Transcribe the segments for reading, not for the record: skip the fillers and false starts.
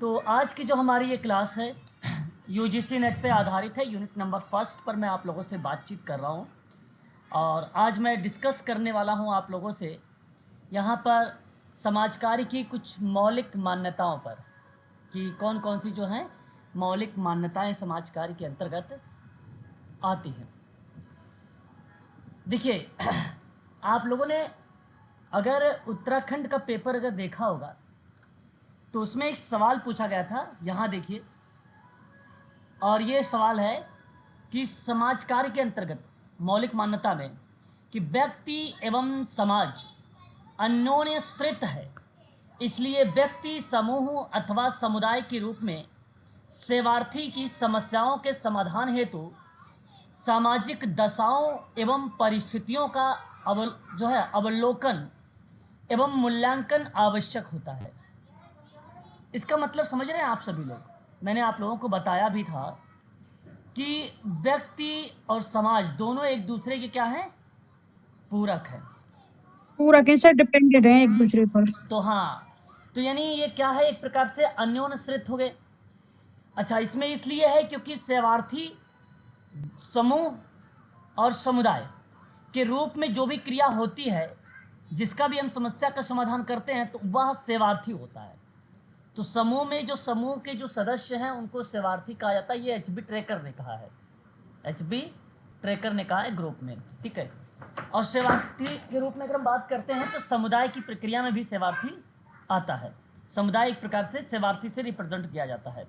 तो आज की जो हमारी ये क्लास है यूजीसी नेट पे आधारित है। यूनिट नंबर फर्स्ट पर मैं आप लोगों से बातचीत कर रहा हूँ और आज मैं डिस्कस करने वाला हूँ आप लोगों से यहाँ पर समाज कार्य की कुछ मौलिक मान्यताओं पर कि कौन कौन सी जो हैं मौलिक मान्यताएं समाज कार्य के अंतर्गत आती हैं। देखिए आप लोगों ने अगर उत्तराखंड का पेपर अगर देखा होगा तो उसमें एक सवाल पूछा गया था, यहाँ देखिए, और ये सवाल है कि समाज कार्य के अंतर्गत मौलिक मान्यता में कि व्यक्ति एवं समाज अन्योन्य श्रित है, इसलिए व्यक्ति समूह अथवा समुदाय के रूप में सेवार्थी की समस्याओं के समाधान हेतु सामाजिक दशाओं एवं परिस्थितियों का अवलोकन एवं मूल्यांकन आवश्यक होता है। इसका मतलब समझ रहे हैं आप सभी लोग? मैंने आप लोगों को बताया भी था कि व्यक्ति और समाज दोनों एक दूसरे के क्या हैं? पूरक है, पूरक है, डिपेंडेंट है एक दूसरे पर। तो हाँ, तो यानी ये क्या है, एक प्रकार से अन्योन्यश्रित हो गए। अच्छा, इसमें इसलिए है क्योंकि सेवार्थी समूह और समुदाय के रूप में जो भी क्रिया होती है, जिसका भी हम समस्या का समाधान करते हैं, तो वह सेवार्थी होता है। तो समूह में जो समूह के जो सदस्य हैं उनको सेवार्थी कहा जाता है। ये एचबी ट्रेकर ने कहा है, एचबी ट्रेकर ने कहा है ग्रुप में, ठीक है। और सेवार्थी के रूप में अगर हम बात करते हैं तो समुदाय की प्रक्रिया में भी सेवार्थी आता है। समुदाय एक प्रकार से सेवार्थी से रिप्रेजेंट किया जाता है।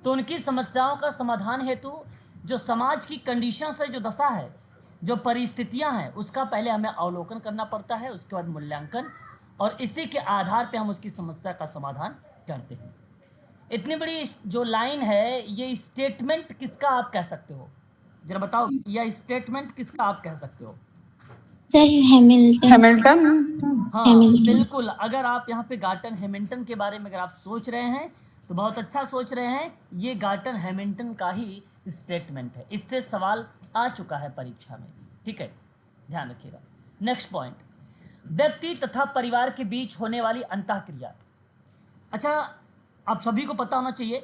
तो उनकी समस्याओं का समाधान हेतु जो समाज की कंडीशंस है, जो दशा है, जो परिस्थितियां हैं, उसका पहले हमें अवलोकन करना पड़ता है, उसके बाद मूल्यांकन, और इसी के आधार पर हम उसकी समस्या का समाधान करते हैं। इतनी बड़ी जो लाइन है, ये स्टेटमेंट किसका आप कह सकते हो? जरा बताओ, यह स्टेटमेंट किसका आप कह सकते हो? Sir Hamilton. हाँ बिल्कुल, अगर आप यहाँ पे गार्टन हैमिल्टन के बारे में अगर आप सोच रहे हैं तो बहुत अच्छा सोच रहे हैं। ये गार्टन हैमिल्टन का ही स्टेटमेंट है, इससे सवाल आ चुका है परीक्षा में, ठीक है, ध्यान रखिएगा। नेक्स्ट पॉइंट, व्यक्ति तथा परिवार के बीच होने वाली अंतःक्रिया। अच्छा, आप सभी को पता होना चाहिए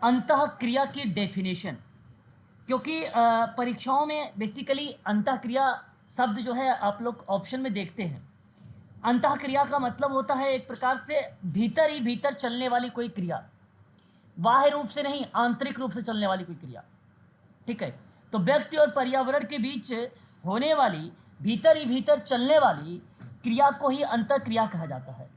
अंतःक्रिया की डेफिनेशन, क्योंकि परीक्षाओं में बेसिकली अंतःक्रिया शब्द जो है आप लोग ऑप्शन में देखते हैं। अंतःक्रिया का मतलब होता है एक प्रकार से भीतर ही भीतर चलने वाली कोई क्रिया, बाह्य रूप से नहीं, आंतरिक रूप से चलने वाली कोई क्रिया, ठीक है। तो व्यक्ति और पर्यावरण के बीच होने वाली भीतर ही भीतर चलने वाली क्रिया को ही अंतःक्रिया कहा जाता है।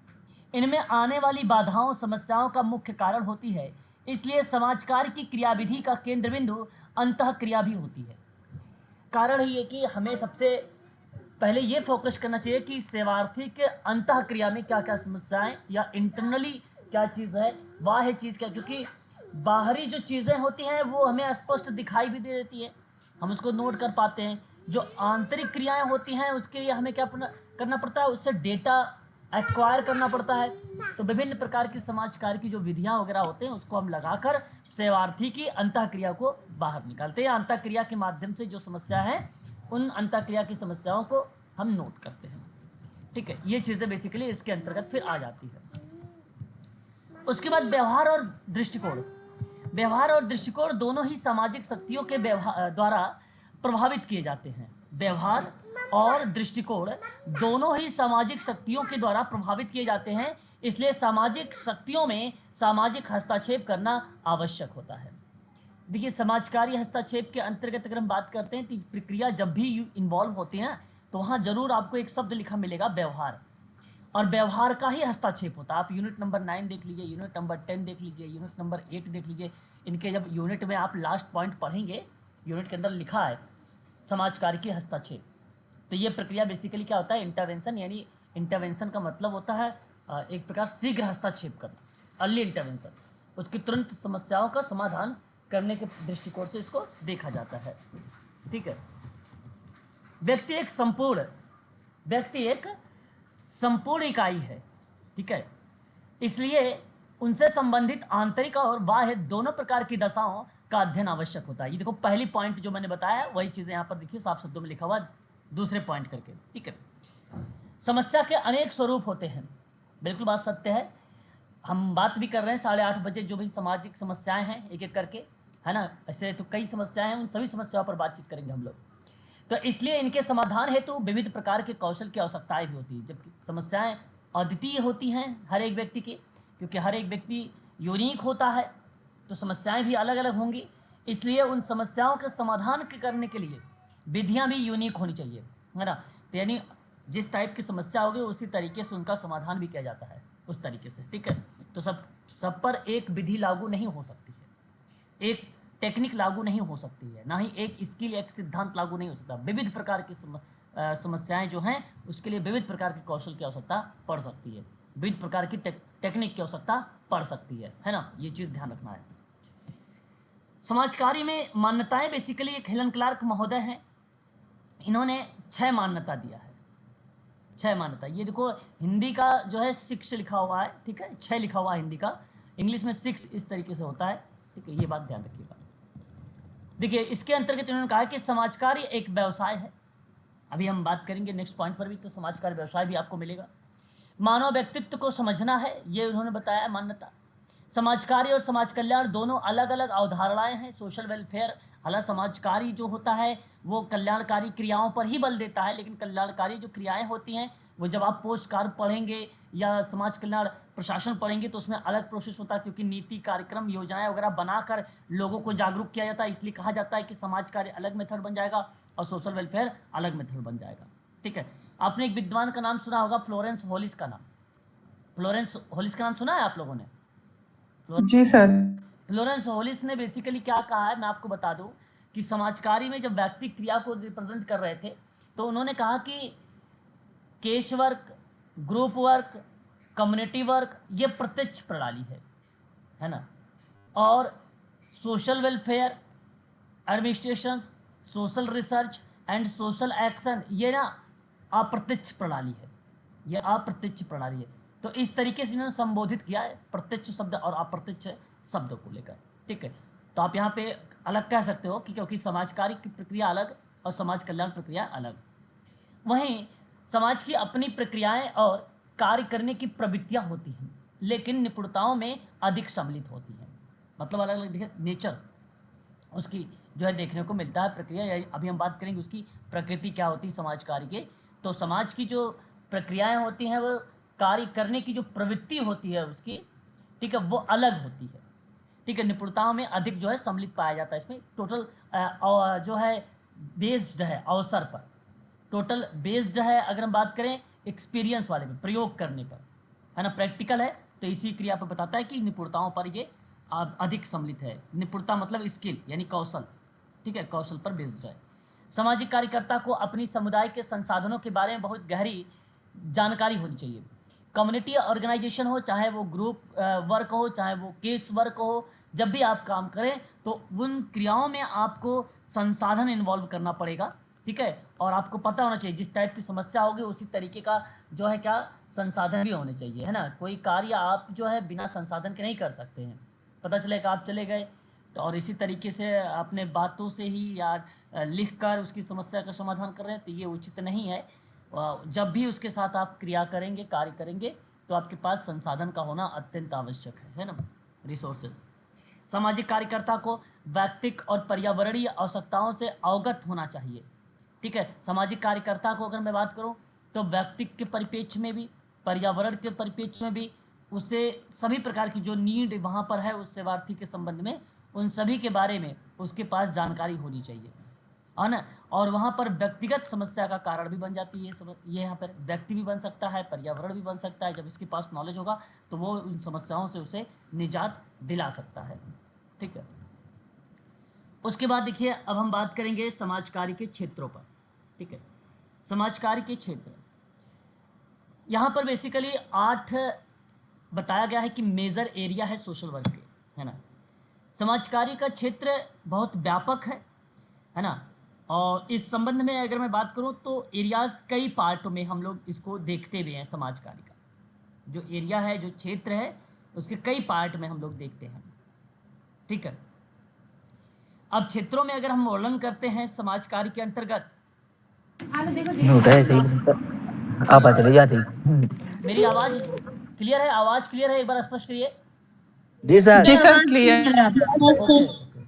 इनमें आने वाली बाधाओं समस्याओं का मुख्य कारण होती है, इसलिए समाज कार्य की क्रियाविधि का केंद्र बिंदु अंतःक्रिया भी होती है। कारण ये कि हमें सबसे पहले ये फोकस करना चाहिए कि सेवार्थी के अंतःक्रिया में क्या क्या समस्याएं या इंटरनली क्या चीज़ है, बाह्य चीज़ क्या, क्योंकि बाहरी जो चीज़ें होती हैं वो हमें स्पष्ट दिखाई भी दे देती है, हम उसको नोट कर पाते हैं। जो आंतरिक क्रियाएं होती हैं उसके लिए हमें क्या करना पड़ता है, उससे डेटा एक्वायर करना पड़ता है। तो विभिन्न प्रकार की समाज कार्य की जो विधियां वगैरह होते हैं उसको हम लगाकर सेवार्थी की अंतःक्रिया को बाहर निकालते हैं। अंतःक्रिया के माध्यम से जो समस्या है उन अंतःक्रिया की समस्याओं को हम नोट करते हैं, ठीक है। ये चीज़ें बेसिकली इसके अंतर्गत फिर आ जाती है। उसके बाद व्यवहार और दृष्टिकोण। व्यवहार और दृष्टिकोण दोनों ही सामाजिक शक्तियों के द्वारा प्रभावित किए जाते हैं। व्यवहार और दृष्टिकोण दोनों ही सामाजिक शक्तियों के द्वारा प्रभावित किए जाते हैं, इसलिए सामाजिक शक्तियों में सामाजिक हस्तक्षेप करना आवश्यक होता है। देखिए, समाजकारी हस्तक्षेप के अंतर्गत अगर हम बात करते हैं तो प्रक्रिया जब भी इन्वॉल्व होती हैं तो वहाँ जरूर आपको एक शब्द लिखा मिलेगा, व्यवहार, और व्यवहार का ही हस्तक्षेप होता है। आप यूनिट नंबर 9 देख लीजिए, यूनिट नंबर 10 देख लीजिए, यूनिट नंबर 8 देख लीजिए। इनके जब यूनिट में आप लास्ट पॉइंट पढ़ेंगे, यूनिट के अंदर लिखा है समाज कार्य की हस्तक्षेप। तो ये प्रक्रिया बेसिकली क्या होता है, इंटरवेंशन, यानी इंटरवेंशन का मतलब होता है एक प्रकार शीघ्र हस्तक्षेप करना, अर्ली इंटरवेंशन, उसकी तुरंत समस्याओं का समाधान करने के दृष्टिकोण से इसको देखा जाता है, ठीक है। व्यक्ति एक संपूर्ण इकाई है, ठीक है, इसलिए उनसे संबंधित आंतरिक और बाह्य दोनों प्रकार की दशाओं का अध्ययन आवश्यक होता है। ये देखो, पहली पॉइंट जो मैंने बताया वही चीज़ें यहाँ पर देखिए साफ शब्दों में लिखा हुआ दूसरे पॉइंट करके, ठीक है। समस्या के अनेक स्वरूप होते हैं, बिल्कुल बात सत्य है। हम बात भी कर रहे हैं 8:30 बजे जो भी सामाजिक समस्याएं हैं एक एक करके, है ना। ऐसे तो कई समस्याएं हैं, उन सभी समस्याओं पर बातचीत करेंगे हम लोग। तो इसलिए इनके समाधान हेतु विविध प्रकार के कौशल की आवश्यकताएं भी होती है, जबकि समस्याएं अद्वितीय होती हैं हर एक व्यक्ति की, क्योंकि हर एक व्यक्ति यूनिक होता है, तो समस्याएं भी अलग अलग होंगी। इसलिए उन समस्याओं के समाधान करने के लिए विधियां भी यूनिक होनी चाहिए, है ना। तो यानी जिस टाइप की समस्या होगी उसी तरीके से उनका समाधान भी किया जाता है, उस तरीके से, ठीक है। तो सब पर एक विधि लागू नहीं हो सकती है, एक टेक्निक लागू नहीं हो सकती है, ना ही एक स्किल, एक सिद्धांत लागू नहीं हो सकता। विविध प्रकार की समस्याएं जो हैं उसके लिए विविध प्रकार के कौशल की आवश्यकता पड़ सकती है, विविध प्रकार की टेक्निक की आवश्यकता पड़ सकती है ना। ये चीज़ ध्यान रखना है। समाज कार्य में मान्यताएं बेसिकली एक हेलन क्लार्क महोदय हैं, इन्होंने 6 मान्यता दिया है, 6 मान्यता। ये देखो हिंदी का जो है 6 लिखा हुआ है, ठीक है, 6 लिखा हुआ है हिंदी का, इंग्लिश में 6 इस तरीके से होता है, ठीक है, ये बात ध्यान रखिएगा। देखिए इसके अंतर्गत इन्होंने कहा कि समाज कार्य एक व्यवसाय है, अभी हम बात करेंगे नेक्स्ट पॉइंट पर भी, तो समाज कार्य व्यवसाय भी आपको मिलेगा। मानव व्यक्तित्व को समझना है, ये उन्होंने बताया मान्यता। समाज कार्य और समाज कल्याण दोनों अलग अलग अवधारणाएं हैं। सोशल वेलफेयर, हालांकि समाजकारी जो होता है वो कल्याणकारी क्रियाओं पर ही बल देता है, लेकिन कल्याणकारी जो क्रियाएं होती हैं वो जब आप पोस्ट कार्य पढ़ेंगे या समाज कल्याण प्रशासन पढ़ेंगे तो उसमें अलग प्रोसेस होता है, क्योंकि नीति, कार्यक्रम, योजनाएं वगैरह बनाकर लोगों को जागरूक किया जाता है। इसलिए कहा जाता है कि समाज कार्य अलग मेथड बन जाएगा और सोशल वेलफेयर अलग मेथड बन जाएगा, ठीक है। आपने एक विद्वान का नाम सुना होगा, फ्लोरेंस होलिस का नाम, फ्लोरेंस होलिस का नाम सुना है आप लोगों ने? जी सर। फ्लोरेंस होलिस ने बेसिकली क्या कहा है मैं आपको बता दूं कि समाजकारी में जब व्यक्ति क्रिया को रिप्रेजेंट कर रहे थे तो उन्होंने कहा कि case work, group work, community work ये प्रत्यक्ष प्रणाली है ना, और social welfare, administration, social research and social action ये ना अप्रत्यक्ष प्रणाली है, ये अप्रत्यक्ष प्रणाली है। तो इस तरीके से इन्होंने संबोधित किया है प्रत्यक्ष शब्द और अप्रत्यक्ष शब्द को लेकर, ठीक है। तो आप यहाँ पे अलग कह सकते हो कि क्योंकि समाजकारी की प्रक्रिया अलग और समाज कल्याण प्रक्रिया अलग। वहीं समाज की अपनी प्रक्रियाएं और कार्य करने की प्रवृत्तियां होती हैं, लेकिन निपुणताओं में अधिक सम्मिलित होती हैं। मतलब अलग अलग नेचर उसकी जो है देखने को मिलता है प्रक्रिया। अभी हम बात करेंगे उसकी प्रकृति क्या होती है समाज कार्य के। तो समाज की जो प्रक्रियाएं होती हैं वो कार्य करने की जो प्रवृत्ति होती है उसकी, ठीक है, वो अलग होती है, ठीक है। निपुणताओं में अधिक जो है सम्मिलित पाया जाता है इसमें। टोटल जो है बेस्ड है अवसर पर, टोटल बेस्ड है अगर हम बात करें एक्सपीरियंस वाले में, प्रयोग करने पर, है ना, प्रैक्टिकल है। तो इसी क्रिया पर बताता है कि निपुणताओं पर ये अधिक सम्मिलित है। निपुणता मतलब स्किल यानी कौशल, ठीक है, कौशल पर बेस्ड है। सामाजिक कार्यकर्ता को अपनी समुदाय के संसाधनों के बारे में बहुत गहरी जानकारी होनी चाहिए। कम्युनिटी ऑर्गेनाइजेशन हो, चाहे वो ग्रुप वर्क हो, चाहे वो केस वर्क हो, जब भी आप काम करें तो उन क्रियाओं में आपको संसाधन इन्वॉल्व करना पड़ेगा, ठीक है। और आपको पता होना चाहिए जिस टाइप की समस्या होगी उसी तरीके का जो है क्या संसाधन भी होने चाहिए, है ना। कोई कार्य आप जो है बिना संसाधन के नहीं कर सकते हैं। पता चलेगा आप चले गए तो और इसी तरीके से अपने बातों से ही या लिख कर उसकी समस्या का समाधान कर रहे हैं तो ये उचित नहीं है। जब भी उसके साथ आप क्रिया करेंगे, कार्य करेंगे, तो आपके पास संसाधन का होना अत्यंत आवश्यक है ना, रिसोर्सेज। सामाजिक कार्यकर्ता को व्यक्तिक और पर्यावरणीय आवश्यकताओं से अवगत होना चाहिए, ठीक है। सामाजिक कार्यकर्ता को अगर मैं बात करूं तो व्यक्तिक के परिप्रेक्ष्य में भी, पर्यावरण के परिप्रेक्ष्य में भी उसे सभी प्रकार की जो नीड वहाँ पर है उस सेवार्थी के संबंध में, उन सभी के बारे में उसके पास जानकारी होनी चाहिए, है ना। और वहाँ पर व्यक्तिगत समस्या का कारण भी बन जाती है ये यहाँ पर व्यक्ति भी बन सकता है, पर्यावरण भी बन सकता है। जब इसके पास नॉलेज होगा तो वो उन समस्याओं से उसे निजात दिला सकता है, ठीक है। उसके बाद देखिए अब हम बात करेंगे समाज कार्य के क्षेत्रों पर, ठीक है। समाज कार्य के क्षेत्र यहाँ पर बेसिकली 8 बताया गया है कि मेजर एरिया है सोशल वर्क के, है ना। समाज कार्य का क्षेत्र बहुत व्यापक है ना। और इस संबंध में अगर मैं बात करूं तो एरियाज कई पार्ट में हम लोग इसको देखते हुए हैं। समाज कार्य का जो एरिया है, जो क्षेत्र है, उसके कई पार्ट में हम लोग देखते हैं, ठीक है। अब क्षेत्रों में अगर हम वर्णन करते हैं समाज कार्य के अंतर्गत, आप चले जाते मेरी आवाज क्लियर है? आवाज क्लियर है? एक बार स्पष्ट करिए। जी सर। जी सर, क्लियर। ओके ओके,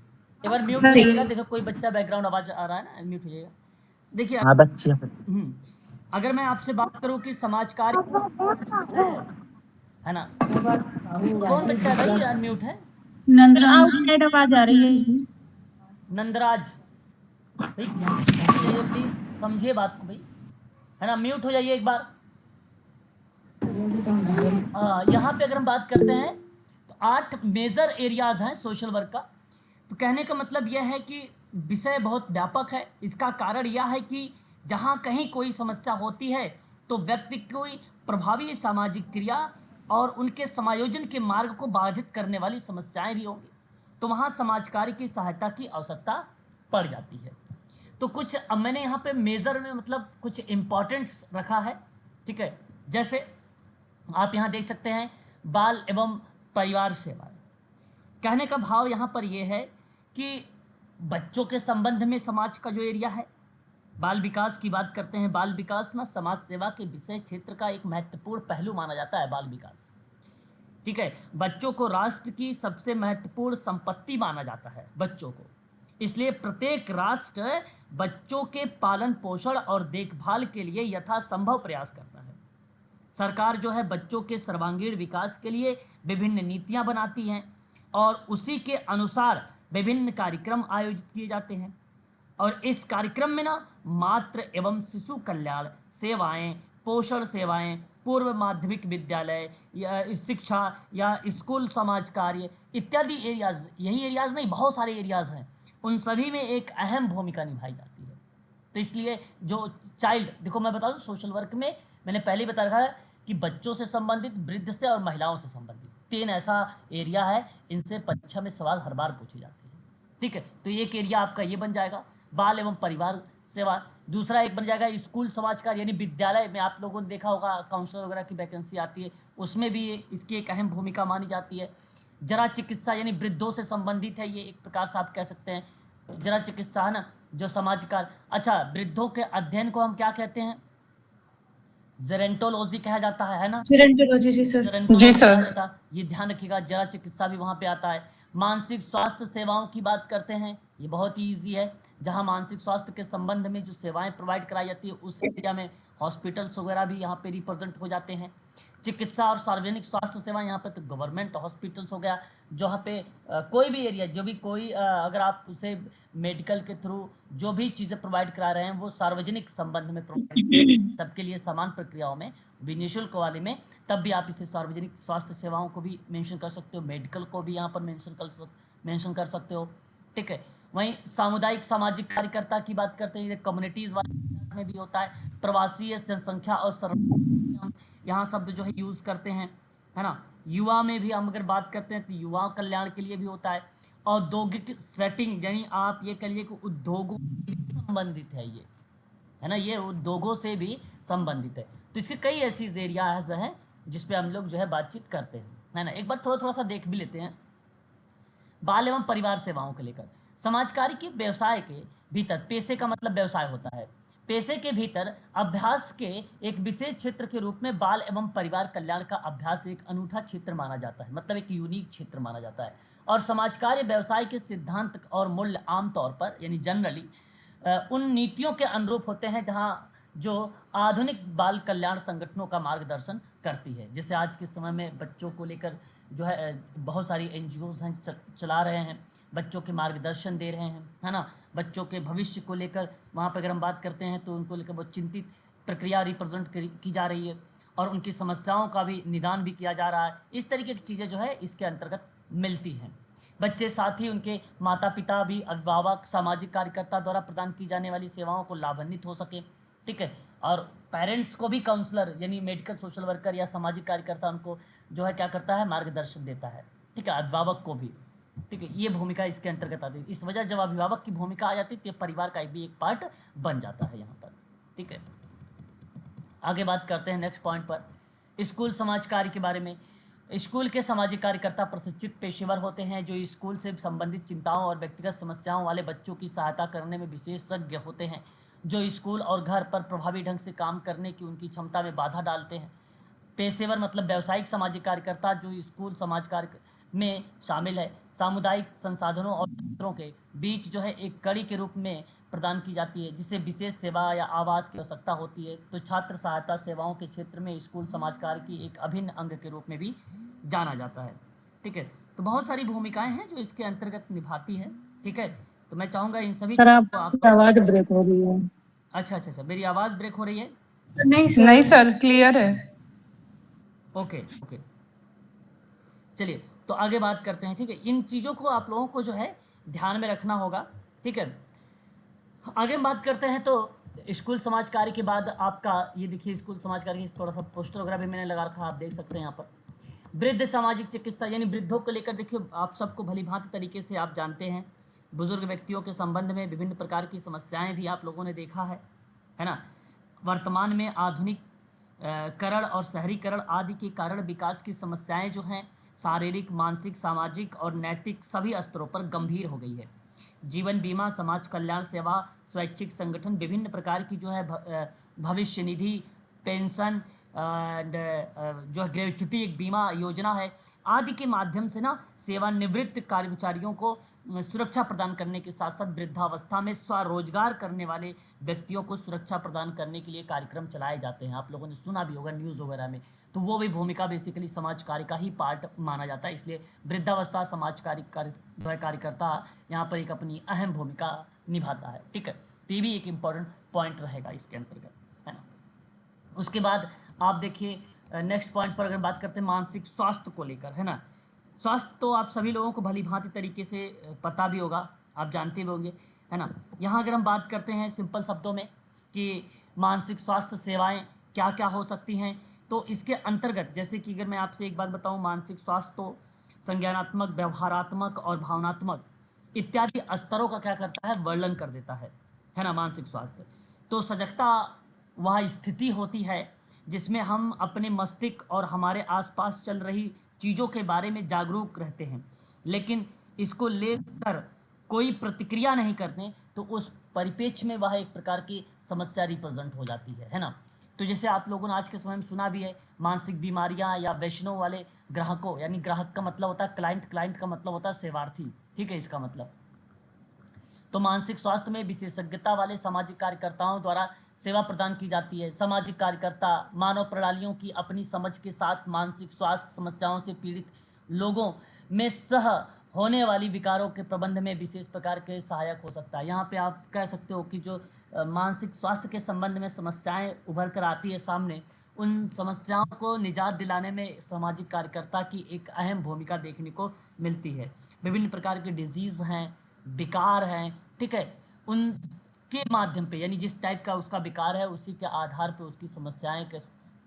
एक बार म्यूट हो जाइएगा। देखो कोई बच्चा बैकग्राउंड आवाज आ रहा है ना, म्यूट हो जाइएगा। देखिए हाँ बच्ची। अगर मैं आपसे बात करूं कि समाज कार्य विषय है ना, कौन बच्चा है भाई अनम्यूट है? आउटसाइड आवाज आ रही है। नंदराज भाई जाइए प्लीज, समझिए बात को भाई, है ना, म्यूट हो जाइए एक बार। यहाँ पे अगर हम बात करते हैं तो 8 मेजर एरियाज हैं सोशल वर्क का। तो कहने का मतलब यह है कि विषय बहुत व्यापक है। इसका कारण यह है कि जहाँ कहीं कोई समस्या होती है तो व्यक्ति कोई प्रभावी सामाजिक क्रिया और उनके समायोजन के मार्ग को बाधित करने वाली समस्याएं भी होंगी, तो वहाँ समाज कार्य की सहायता की आवश्यकता पड़ जाती है। तो कुछ अब मैंने यहाँ पे मेजर में मतलब कुछ इम्पॉर्टेंट्स रखा है, ठीक है। जैसे आप यहाँ देख सकते हैं बाल एवं परिवार सेवा। कहने का भाव यहाँ पर यह है कि बच्चों के संबंध में समाज का जो एरिया है, बाल विकास की बात करते हैं। बाल विकास ना समाज सेवा के विषय क्षेत्र का एक महत्वपूर्ण पहलू माना जाता है। बाल विकास, ठीक है, बच्चों को राष्ट्र की सबसे महत्वपूर्ण संपत्ति माना जाता है बच्चों को। इसलिए प्रत्येक राष्ट्र बच्चों के पालन पोषण और देखभाल के लिए यथासंभव प्रयास करता है। सरकार जो है बच्चों के सर्वांगीण विकास के लिए विभिन्न नीतियां बनाती हैं और उसी के अनुसार विभिन्न कार्यक्रम आयोजित किए जाते हैं। और इस कार्यक्रम में ना मातृ एवं शिशु कल्याण सेवाएं, पोषण सेवाएं, पूर्व माध्यमिक विद्यालय या शिक्षा या स्कूल समाज कार्य इत्यादि एरियाज, यही एरियाज नहीं बहुत सारे एरियाज हैं, उन सभी में एक अहम भूमिका निभाई जाती है। तो इसलिए जो चाइल्ड, देखो मैं बता दूं सोशल वर्क में मैंने पहले ही बता रखा है कि बच्चों से संबंधित, वृद्ध से और महिलाओं से संबंधित 3 ऐसा एरिया है, इनसे परीक्षा में सवाल हर बार पूछे जाते हैं, ठीक है। तो एक एरिया आपका ये बन जाएगा बाल एवं परिवार सेवा। दूसरा एक बन जाएगा स्कूल समाज कार्य, यानी विद्यालय में आप लोगों ने देखा होगा काउंसलर वगैरह की वैकेंसी आती है, उसमें भी इसकी एक अहम भूमिका मानी जाती है। जरा चिकित्सा यानी वृद्धों से संबंधित है, ये एक प्रकार से आप कह सकते हैं जरा चिकित्सा, है ना, जो समाज कार्य। अच्छा, वृद्धों के अध्ययन को हम क्या कहते हैं? जेरेंटोलॉजी कहा जाता है ना? जेरेंटोलॉजी, जी सर। जी कहा सर। जाता है, ये ध्यान रखिएगा। जरा चिकित्सा भी वहाँ पे आता है। मानसिक स्वास्थ्य सेवाओं की बात करते हैं, ये बहुत ही ईजी है। जहाँ मानसिक स्वास्थ्य के संबंध में जो सेवाएं प्रोवाइड कराई जाती है उस एरिया में हॉस्पिटल्स वगैरह भी यहाँ पे रिप्रेजेंट हो जाते हैं। चिकित्सा और सार्वजनिक स्वास्थ्य सेवा यहाँ पे तो गवर्नमेंट हॉस्पिटल्स हो गया, जहाँ पे कोई भी एरिया, जो भी कोई अगर आप उसे मेडिकल के थ्रू जो भी चीज़ें प्रोवाइड करा रहे हैं वो सार्वजनिक संबंध में प्रोवाइड, सबके लिए समान प्रक्रियाओं में निःशुल्क वाले में, तब भी आप इसे सार्वजनिक स्वास्थ्य सेवाओं को भी मेंशन कर सकते हो, मेडिकल को भी यहाँ पर मेंशन कर सकते हो, ठीक है। वहीं सामुदायिक सामाजिक कार्यकर्ता की बात करते हैं, कम्युनिटीज़ वाले में भी होता है। प्रवासी जनसंख्या और सर्वेक्षण यहाँ शब्द जो है यूज़ करते हैं, है ना। युवा में भी हम अगर बात करते हैं तो युवा कल्याण के लिए भी होता है। औद्योगिक सेटिंग, यानी आप ये कहिए कि उद्योगों से भी संबंधित है ये, है ना, ये उद्योगों से भी संबंधित है। तो इसके कई ऐसी एरियाज हैं जिस पे हम लोग जो है बातचीत करते हैं, है ना। एक बार थोड़ा सा देख भी लेते हैं बाल एवं परिवार सेवाओं को लेकर। समाज कार्य के व्यवसाय के भीतर, पेशे का मतलब व्यवसाय होता है, पेशे के भीतर अभ्यास के एक विशेष क्षेत्र के रूप में बाल एवं परिवार कल्याण का अभ्यास एक अनूठा क्षेत्र माना जाता है, मतलब एक यूनिक क्षेत्र माना जाता है। और समाज कार्य व्यवसाय के सिद्धांत और मूल्य आमतौर पर यानी जनरली उन नीतियों के अनुरूप होते हैं जहाँ जो आधुनिक बाल कल्याण संगठनों का मार्गदर्शन करती है। जैसे आज के समय में बच्चों को लेकर जो है बहुत सारी एनजीओज हैं, चला रहे हैं, बच्चों के मार्गदर्शन दे रहे हैं, है ना। बच्चों के भविष्य को लेकर वहाँ पर अगर हम बात करते हैं तो उनको लेकर बहुत चिंतित प्रक्रिया रिप्रेजेंट की जा रही है और उनकी समस्याओं का भी निदान भी किया जा रहा है। इस तरीके की चीज़ें जो है इसके अंतर्गत मिलती हैं। बच्चे साथ ही उनके माता पिता भी अभिभावक सामाजिक कार्यकर्ता द्वारा प्रदान की जाने वाली सेवाओं को लाभान्वित हो सके, ठीक है। और पेरेंट्स को भी काउंसलर यानी मेडिकल सोशल वर्कर या सामाजिक कार्यकर्ता उनको जो है क्या करता है, मार्गदर्शन देता है, ठीक है, अभिभावक को भी, ठीक है। ये भूमिका इसके अंतर्गत आती है। इस वजह जब अभिभावक की भूमिका आ जाती है तो परिवार का भी एक पार्ट बन जाता है यहाँ पर, ठीक है। आगे बात करते हैं नेक्स्ट पॉइंट पर, स्कूल समाज कार्य के बारे में। स्कूल के सामाजिक कार्यकर्ता प्रशिक्षित पेशेवर होते हैं जो स्कूल से संबंधित चिंताओं और व्यक्तिगत समस्याओं वाले बच्चों की सहायता करने में विशेषज्ञ होते हैं, जो स्कूल और घर पर प्रभावी ढंग से काम करने की उनकी क्षमता में बाधा डालते हैं। पेशेवर मतलब व्यावसायिक सामाजिक कार्यकर्ता जो स्कूल समाज कार्य में शामिल है। सामुदायिक संसाधनों और छात्रों के बीच जो है एक कड़ी के रूप में प्रदान की जाती है, जिसे विशेष सेवा या आवास की आवश्यकता होती है। तो छात्र सहायता सेवाओं के क्षेत्र में स्कूल समाज कार्य की एक अभिन्न अंग के रूप में भी जाना जाता है। ठीक है, तो बहुत सारी भूमिकाएं हैं जो इसके अंतर्गत निभाती है। ठीक है, तो मैं चाहूँगा इन सभी सर को आप आपकी आवाज ब्रेक हो रही है। अच्छा, मेरी आवाज़ ब्रेक हो रही है। नहीं नहीं सर। सर, क्लियर है। ओके, चलिए तो आगे बात करते हैं। ठीक है, इन चीज़ों को आप लोगों को जो है ध्यान में रखना होगा। ठीक है, आगे हम बात करते हैं। तो स्कूल समाज कार्य के बाद आपका ये देखिए, स्कूल समाज कार्य की थोड़ा सा पोस्टर वगैरह भी मैंने लगा रखा, आप देख सकते हैं यहाँ पर। वृद्ध सामाजिक चिकित्सा यानी वृद्धों को लेकर देखिए, आप सबको भली भांति तरीके से आप जानते हैं, बुजुर्ग व्यक्तियों के संबंध में विभिन्न प्रकार की समस्याएं भी आप लोगों ने देखा है ना। वर्तमान में आधुनिक करण और शहरीकरण आदि के कारण विकास की समस्याएं जो हैं शारीरिक, मानसिक, सामाजिक और नैतिक सभी स्तरों पर गंभीर हो गई है। जीवन बीमा, समाज कल्याण सेवा, स्वैच्छिक संगठन, विभिन्न प्रकार की जो है भविष्य निधि, पेंशन एंड जो है ग्रेच्युटी एक बीमा योजना है आदि के माध्यम से ना सेवानिवृत्त कर्मचारियों को सुरक्षा प्रदान करने के साथ साथ वृद्धावस्था में स्वरोजगार करने वाले व्यक्तियों को सुरक्षा प्रदान करने के लिए कार्यक्रम चलाए जाते हैं। आप लोगों ने सुना भी होगा न्यूज़ वगैरह में। तो वो भी भूमिका बेसिकली समाज कार्य का ही पार्ट माना जाता है, इसलिए वृद्धावस्था समाज कार्य जो है कार्यकर्ता यहाँ पर एक अपनी अहम भूमिका निभाता है। ठीक है, तो ये भी एक इम्पॉर्टेंट पॉइंट रहेगा इसके अंतर्गत, है ना। उसके बाद आप देखिए नेक्स्ट पॉइंट पर अगर बात करते हैं मानसिक स्वास्थ्य को लेकर, है ना। स्वास्थ्य तो आप सभी लोगों को भली भांति तरीके से पता भी होगा, आप जानते भी होंगे, है ना। यहाँ अगर हम बात करते हैं सिंपल शब्दों में कि मानसिक स्वास्थ्य सेवाएं क्या क्या हो सकती हैं, तो इसके अंतर्गत जैसे कि अगर मैं आपसे एक बात बताऊं, मानसिक स्वास्थ्य तो संज्ञानात्मक, व्यवहारात्मक और भावनात्मक इत्यादि स्तरों का क्या करता है, वर्णन कर देता है ना। मानसिक स्वास्थ्य तो सजगता वह स्थिति होती है जिसमें हम अपने मस्तिष्क और हमारे आसपास चल रही चीज़ों के बारे में जागरूक रहते हैं, लेकिन इसको लेकर कोई प्रतिक्रिया नहीं करते, तो उस परिप्रेक्ष्य में वह एक प्रकार की समस्या रिप्रेजेंट हो जाती है ना। तो जैसे आप लोगों ने आज के समय में सुना भी है, मानसिक बीमारियां या वैष्णव वाले ग्राहकों, यानी ग्राहक का मतलब होता है क्लाइंट, क्लाइंट का मतलब होता है सेवार्थी। ठीक है, इसका मतलब तो मानसिक स्वास्थ्य में विशेषज्ञता वाले सामाजिक कार्यकर्ताओं द्वारा सेवा प्रदान की जाती है। सामाजिक कार्यकर्ता मानव प्रणालियों की अपनी समझ के साथ मानसिक स्वास्थ्य समस्याओं से पीड़ित लोगों में सह होने वाली विकारों के प्रबंध में विशेष प्रकार के सहायक हो सकता है। यहाँ पे आप कह सकते हो कि जो मानसिक स्वास्थ्य के संबंध में समस्याएं उभर कर आती है सामने, उन समस्याओं को निजात दिलाने में सामाजिक कार्यकर्ता की एक अहम भूमिका देखने को मिलती है। विभिन्न प्रकार के डिजीज़ हैं, विकार हैं, ठीक है, उनके माध्यम पे यानी जिस टाइप का उसका विकार है उसी के आधार पे उसकी समस्याएं के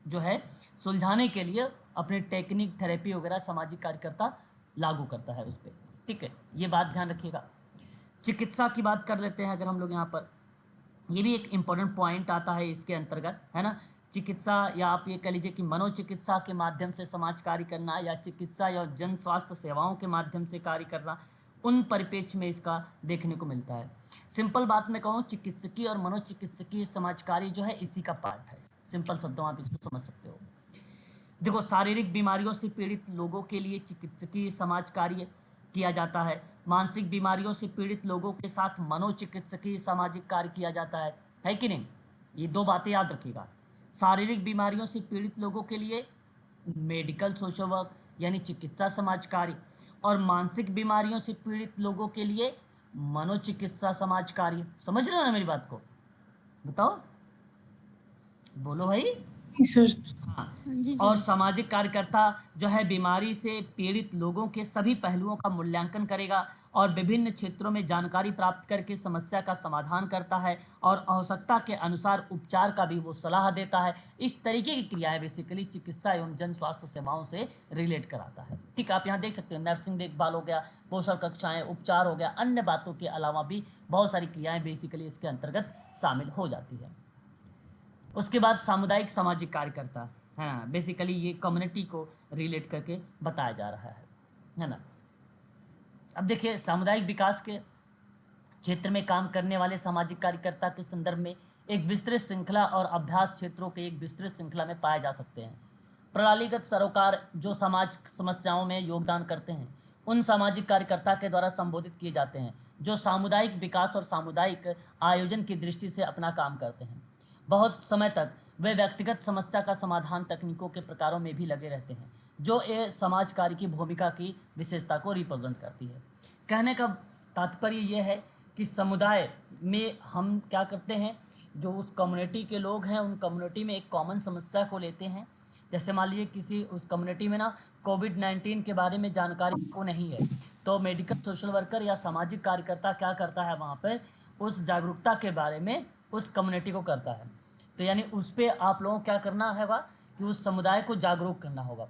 जो है सुलझाने के लिए अपने टेक्निक, थेरेपी वगैरह सामाजिक कार्यकर्ता लागू करता है उस पर। ठीक है, ये बात ध्यान रखिएगा। चिकित्सा की बात कर लेते हैं अगर हम लोग यहाँ पर, ये भी एक इम्पॉर्टेंट पॉइंट आता है इसके अंतर्गत, है ना। चिकित्सा या आप ये कह लीजिए कि मनोचिकित्सा के माध्यम से समाज कार्य करना या चिकित्सा या जन स्वास्थ्य सेवाओं के माध्यम से कार्य करना, उन परिप्रेक्ष्य में इसका देखने को मिलता है। सिंपल बात में कहूँ, चिकित्सकीय और मनोचिकित्सकीय समाज कार्य जो है इसी का पार्ट है। सिंपल शब्दों आप इसको समझ सकते हो। देखो, शारीरिक बीमारियों से पीड़ित लोगों के लिए चिकित्सकीय समाज कार्य किया जाता है। मानसिक बीमारियों से पीड़ित लोगों के साथ मनोचिकित्सकीय सामाजिक कार्य किया जाता है कि नहीं। ये दो बातें याद रखिएगा। शारीरिक बीमारियों से पीड़ित लोगों के लिए मेडिकल सोशल वर्क यानी चिकित्सा समाज कार्य, और मानसिक बीमारियों से पीड़ित लोगों के लिए मनोचिकित्सा समाज कार्य। समझ रहे हो ना मेरी बात को? बताओ, बोलो भाई। सर। हाँ, और सामाजिक कार्यकर्ता जो है बीमारी से पीड़ित लोगों के सभी पहलुओं का मूल्यांकन करेगा और विभिन्न क्षेत्रों में जानकारी प्राप्त करके समस्या का समाधान करता है और आवश्यकता के अनुसार उपचार का भी वो सलाह देता है। इस तरीके की क्रियाएं बेसिकली चिकित्सा एवं जन स्वास्थ्य सेवाओं से रिलेट कराता है। ठीक, आप यहाँ देख सकते हो, नर्सिंग देखभाल हो गया, पोषण कक्षाएं, उपचार हो गया, अन्य बातों के अलावा भी बहुत सारी क्रियाएं बेसिकली इसके अंतर्गत शामिल हो जाती है। उसके बाद सामुदायिक सामाजिक कार्यकर्ता, हाँ, बेसिकली ये कम्युनिटी को रिलेट करके बताया जा रहा है ना। अब देखिए, सामुदायिक विकास के क्षेत्र में काम करने वाले सामाजिक कार्यकर्ता के संदर्भ में एक विस्तृत श्रृंखला और अभ्यास क्षेत्रों के एक विस्तृत श्रृंखला में पाए जा सकते हैं। प्रणालीगत सरोकार जो समाज समस्याओं में योगदान करते हैं उन सामाजिक कार्यकर्ता के द्वारा संबोधित किए जाते हैं जो सामुदायिक विकास और सामुदायिक आयोजन की दृष्टि से अपना काम करते हैं। बहुत समय तक वे व्यक्तिगत समस्या का समाधान तकनीकों के प्रकारों में भी लगे रहते हैं जो ये समाज कार्य की भूमिका की विशेषता को रिप्रेजेंट करती है। कहने का तात्पर्य ये है कि समुदाय में हम क्या करते हैं, जो उस कम्युनिटी के लोग हैं उन कम्युनिटी में एक कॉमन समस्या को लेते हैं। जैसे मान लीजिए किसी उस कम्युनिटी में ना कोविड-19 के बारे में जानकारी को नहीं है, तो मेडिकल सोशल वर्कर या सामाजिक कार्यकर्ता क्या करता है, वहाँ पर उस जागरूकता के बारे में उस कम्युनिटी को करता है। तो यानी उस पर आप लोगों को क्या करना होगा कि उस समुदाय को जागरूक करना होगा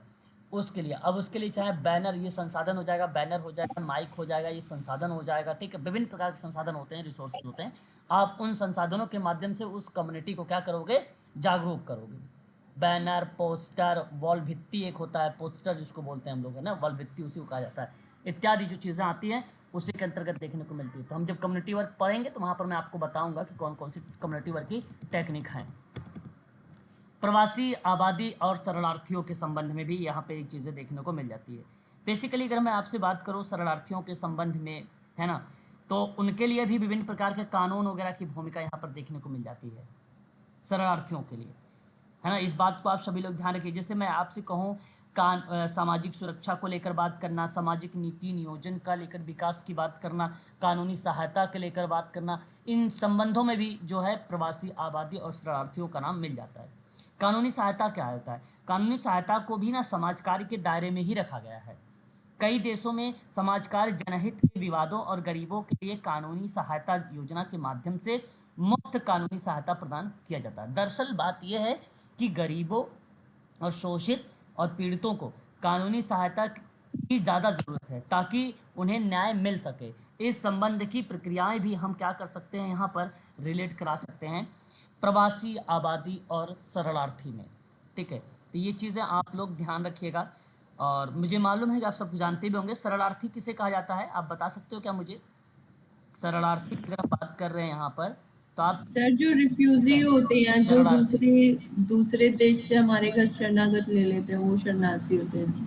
उसके लिए। अब उसके लिए चाहे बैनर, ये संसाधन हो जाएगा, बैनर हो जाएगा, माइक हो जाएगा, ये संसाधन हो जाएगा, ठीक है। विभिन्न प्रकार के संसाधन होते हैं, रिसोर्सेज होते हैं। आप उन संसाधनों के माध्यम से उस कम्युनिटी को क्या करोगे, जागरूक करोगे। बैनर, पोस्टर, वॉल भित्ति एक होता है, पोस्टर जिसको बोलते हैं हम लोग, है ना, वॉल भित्ति उसी को कहा जाता है। इत्यादि जो चीज़ें आती हैं उसी के अंतर्गत देखने को मिलती है। तो हम जब कम्युनिटी वर्क पढ़ेंगे तो वहाँ पर मैं आपको बताऊँगा कि कौन कौन सी कम्युनिटी वर्क की टेक्निक हैं। प्रवासी आबादी और शरणार्थियों के संबंध में भी यहाँ पे एक चीज़ें देखने को मिल जाती है। बेसिकली अगर मैं आपसे बात करूँ शरणार्थियों के संबंध में, है ना, तो उनके लिए भी विभिन्न प्रकार के कानून वगैरह की भूमिका यहाँ पर देखने को मिल जाती है शरणार्थियों के लिए, है ना। इस बात को आप सभी लोग ध्यान रखिए। जैसे मैं आपसे कहूँ सामाजिक सुरक्षा को लेकर बात करना, सामाजिक नीति नियोजन का लेकर विकास की बात करना, कानूनी सहायता के लेकर बात करना, इन संबंधों में भी जो है प्रवासी आबादी और शरणार्थियों का नाम मिल जाता है। कानूनी सहायता क्या होता है? कानूनी सहायता को भी ना समाज कार्य के दायरे में ही रखा गया है। कई देशों में समाज कार्य जनहित के विवादों और गरीबों के लिए कानूनी सहायता योजना के माध्यम से मुफ्त कानूनी सहायता प्रदान किया जाता है। दरअसल बात यह है कि गरीबों और शोषित और पीड़ितों को कानूनी सहायता की ज़्यादा ज़रूरत है ताकि उन्हें न्याय मिल सके। इस संबंध की प्रक्रियाएं भी हम क्या कर सकते हैं, यहाँ पर रिलेट करा सकते हैं प्रवासी आबादी और शरणार्थी में, ठीक है। तो ये चीज़ें आप लोग ध्यान रखिएगा। और मुझे मालूम है कि आप सब जानते भी होंगे शरणार्थी किसे कहा जाता है, आप बता सकते हो क्या मुझे? शरणार्थी की अगर बात कर रहे हैं यहाँ पर तो आप सर जो रिफ्यूजी होते हैं, जो शरणार्थी, दूसरे देश से हमारे घर शरणागत ले लेते हैं, वो शरणार्थी होते हैं।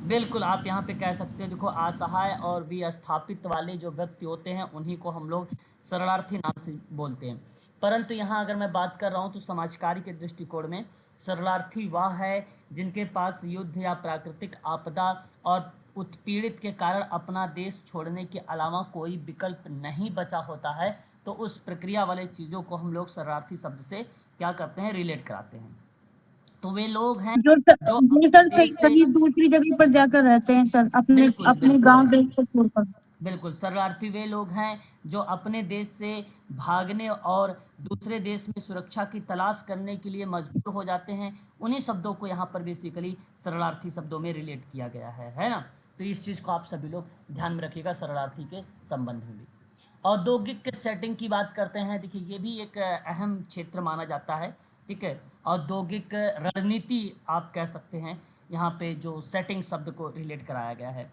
बिल्कुल आप यहाँ पे कह सकते हैं। देखो असहाय और विस्थापित वाले जो व्यक्ति होते हैं उन्हीं को हम लोग शरणार्थी नाम से बोलते हैं। परंतु यहाँ अगर मैं बात कर रहा हूँ तो समाज कार्य के दृष्टिकोण में शरणार्थी वह है जिनके पास युद्ध या प्राकृतिक आपदा और उत्पीड़ित के कारण अपना देश छोड़ने के अलावा कोई विकल्प नहीं बचा होता है। तो उस प्रक्रिया वाले चीज़ों को हम लोग शरणार्थी शब्द से क्या करते हैं, रिलेट कराते हैं। तो वे लोग हैं जो सर जो जी अपने सर देश से, कहीं दूसरी जगह पर जाकर रहते हैं सर, अपने बिल्कुल अपने बिल्कुल गांव देश को छोड़कर। बिल्कुल शरणार्थी वे लोग हैं जो अपने देश से भागने और दूसरे देश में सुरक्षा की तलाश करने के लिए मजबूर हो जाते हैं। उन्हीं शब्दों को यहाँ पर बेसिकली शरणार्थी शब्दों में रिलेट किया गया है ना। तो इस चीज़ को आप सभी लोग ध्यान में रखिएगा शरणार्थी के संबंध में भी। औद्योगिक सेटिंग की बात करते हैं, देखिए ये भी एक अहम क्षेत्र माना जाता है, ठीक है। औद्योगिक रणनीति आप कह सकते हैं, यहाँ पे जो सेटिंग शब्द को रिलेट कराया गया है।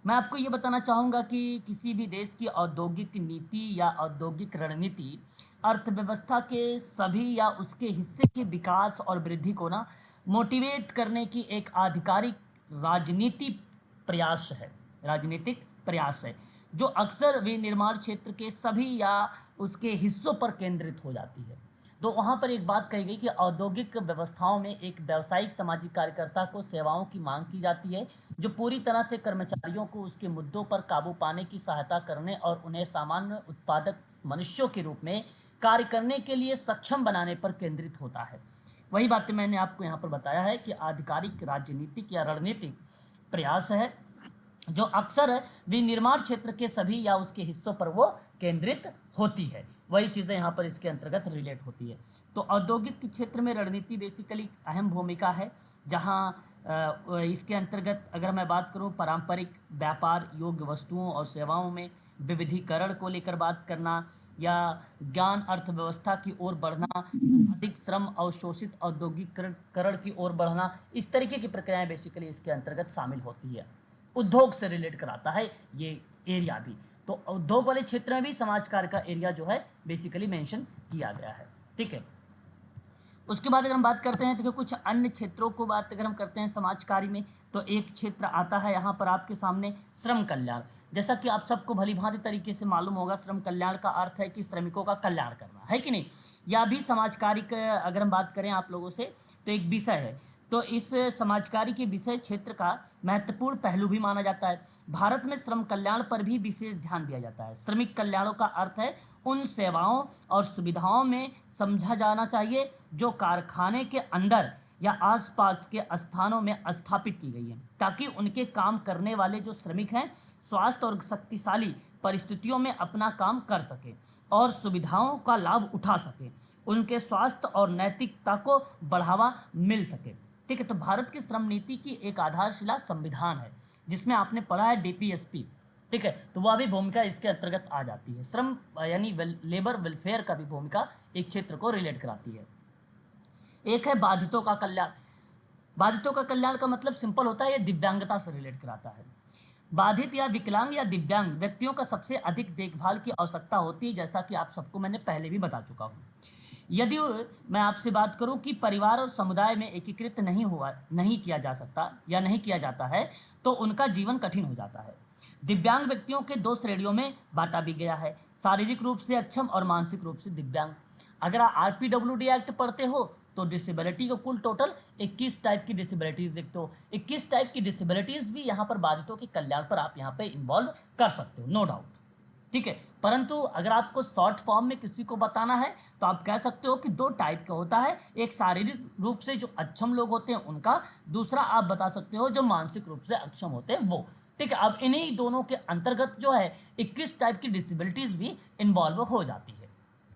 मैं आपको ये बताना चाहूँगा कि किसी भी देश की औद्योगिक नीति या औद्योगिक रणनीति अर्थव्यवस्था के सभी या उसके हिस्से के विकास और वृद्धि को ना मोटिवेट करने की एक आधिकारिक राजनीति प्रयास है, राजनीतिक प्रयास है जो अक्सर विनिर्माण क्षेत्र के सभी या उसके हिस्सों पर केंद्रित हो जाती है। तो वहाँ पर एक बात कही गई कि औद्योगिक व्यवस्थाओं में एक व्यावसायिक सामाजिक कार्यकर्ता को सेवाओं की मांग की जाती है जो पूरी तरह से कर्मचारियों को उसके मुद्दों पर काबू पाने की सहायता करने और उन्हें सामान्य उत्पादक मनुष्यों के रूप में कार्य करने के लिए सक्षम बनाने पर केंद्रित होता है। वही बातें मैंने आपको यहाँ पर बताया है कि आधिकारिक राजनीतिक या रणनीतिक प्रयास है जो अक्सर विनिर्माण क्षेत्र के सभी या उसके हिस्सों पर वो केंद्रित होती है। वही चीज़ें यहाँ पर इसके अंतर्गत रिलेट होती है। तो औद्योगिक क्षेत्र में रणनीति बेसिकली अहम भूमिका है, जहाँ इसके अंतर्गत अगर मैं बात करूँ पारंपरिक व्यापार योग्य वस्तुओं और सेवाओं में विविधीकरण को लेकर बात करना या ज्ञान अर्थव्यवस्था की ओर बढ़ना, अधिक श्रम अवशोषित औद्योगिकरण की ओर बढ़ना, इस तरीके की प्रक्रियाएं बेसिकली इसके अंतर्गत शामिल होती है। उद्योग से रिलेट कराता है ये एरिया भी। तो उद्योग वाले क्षेत्र में भी समाज कार्य का एरिया जो है बेसिकली मेंशन किया गया है, ठीक है। उसके बाद अगर हम बात करते हैं तो कुछ अन्य क्षेत्रों को बात अगर हम करते हैं समाज कार्य में, तो एक क्षेत्र आता है यहाँ पर आपके सामने श्रम कल्याण। जैसा कि आप सबको भली भांति तरीके से मालूम होगा, श्रम कल्याण का अर्थ है कि श्रमिकों का कल्याण करना, है कि नहीं। यह भी समाज कार्य का अगर हम बात करें आप लोगों से तो एक विषय है। तो इस समाज कार्य के विषय क्षेत्र का महत्वपूर्ण पहलू भी माना जाता है। भारत में श्रम कल्याण पर भी विशेष ध्यान दिया जाता है। श्रमिक कल्याणों का अर्थ है उन सेवाओं और सुविधाओं में समझा जाना चाहिए जो कारखाने के अंदर या आसपास के स्थानों में स्थापित की गई है, ताकि उनके काम करने वाले जो श्रमिक हैं स्वास्थ्य और शक्तिशाली परिस्थितियों में अपना काम कर सके और सुविधाओं का लाभ उठा सके, उनके स्वास्थ्य और नैतिकता को बढ़ावा मिल सके। ठीक है, तो भारत की श्रम नीति की एक आधारशिला संविधान है, जिसमें आपने पढ़ा है डीपीएसपी। ठीक है, तो वह भी भूमिका इसके अंतर्गत आ जाती है। श्रम यानी लेबर वेलफेयर का भी भूमिका एक क्षेत्र को रिलेट कराती है। एक है बाधितों का कल्याण। बाधितों का कल्याण का मतलब सिंपल होता है, ये दिव्यांगता से रिलेट कराता है। बाधित या विकलांग या दिव्यांग व्यक्तियों का सबसे अधिक देखभाल की आवश्यकता होती है, जैसा कि आप सबको मैंने पहले भी बता चुका हूँ। यदि मैं आपसे बात करूं कि परिवार और समुदाय में एकीकृत नहीं किया जा सकता या नहीं किया जाता है, तो उनका जीवन कठिन हो जाता है। दिव्यांग व्यक्तियों के दो श्रेणियों में बांटा भी गया है, शारीरिक रूप से अक्षम और मानसिक रूप से दिव्यांग। अगर आप आरपीडब्ल्यूडी एक्ट पढ़ते हो तो डिसेबिलिटी को कुल टोटल 21 टाइप की डिसेबिलिटीज देखते हो। 21 टाइप की डिसेबिलिटीज भी यहाँ पर बाधितों के कल्याण पर आप यहाँ पे इन्वॉल्व कर सकते हो, नो डाउट। ठीक है, परंतु अगर आपको शॉर्ट फॉर्म में किसी को बताना है तो आप कह सकते हो कि दो टाइप का होता है, एक शारीरिक रूप से जो अक्षम लोग होते हैं उनका, दूसरा आप बता सकते हो जो मानसिक रूप से अक्षम होते हैं वो। ठीक है, अब इन्हीं दोनों के अंतर्गत जो है 21 टाइप की डिसेबिलिटीज भी इन्वॉल्व हो जाती है।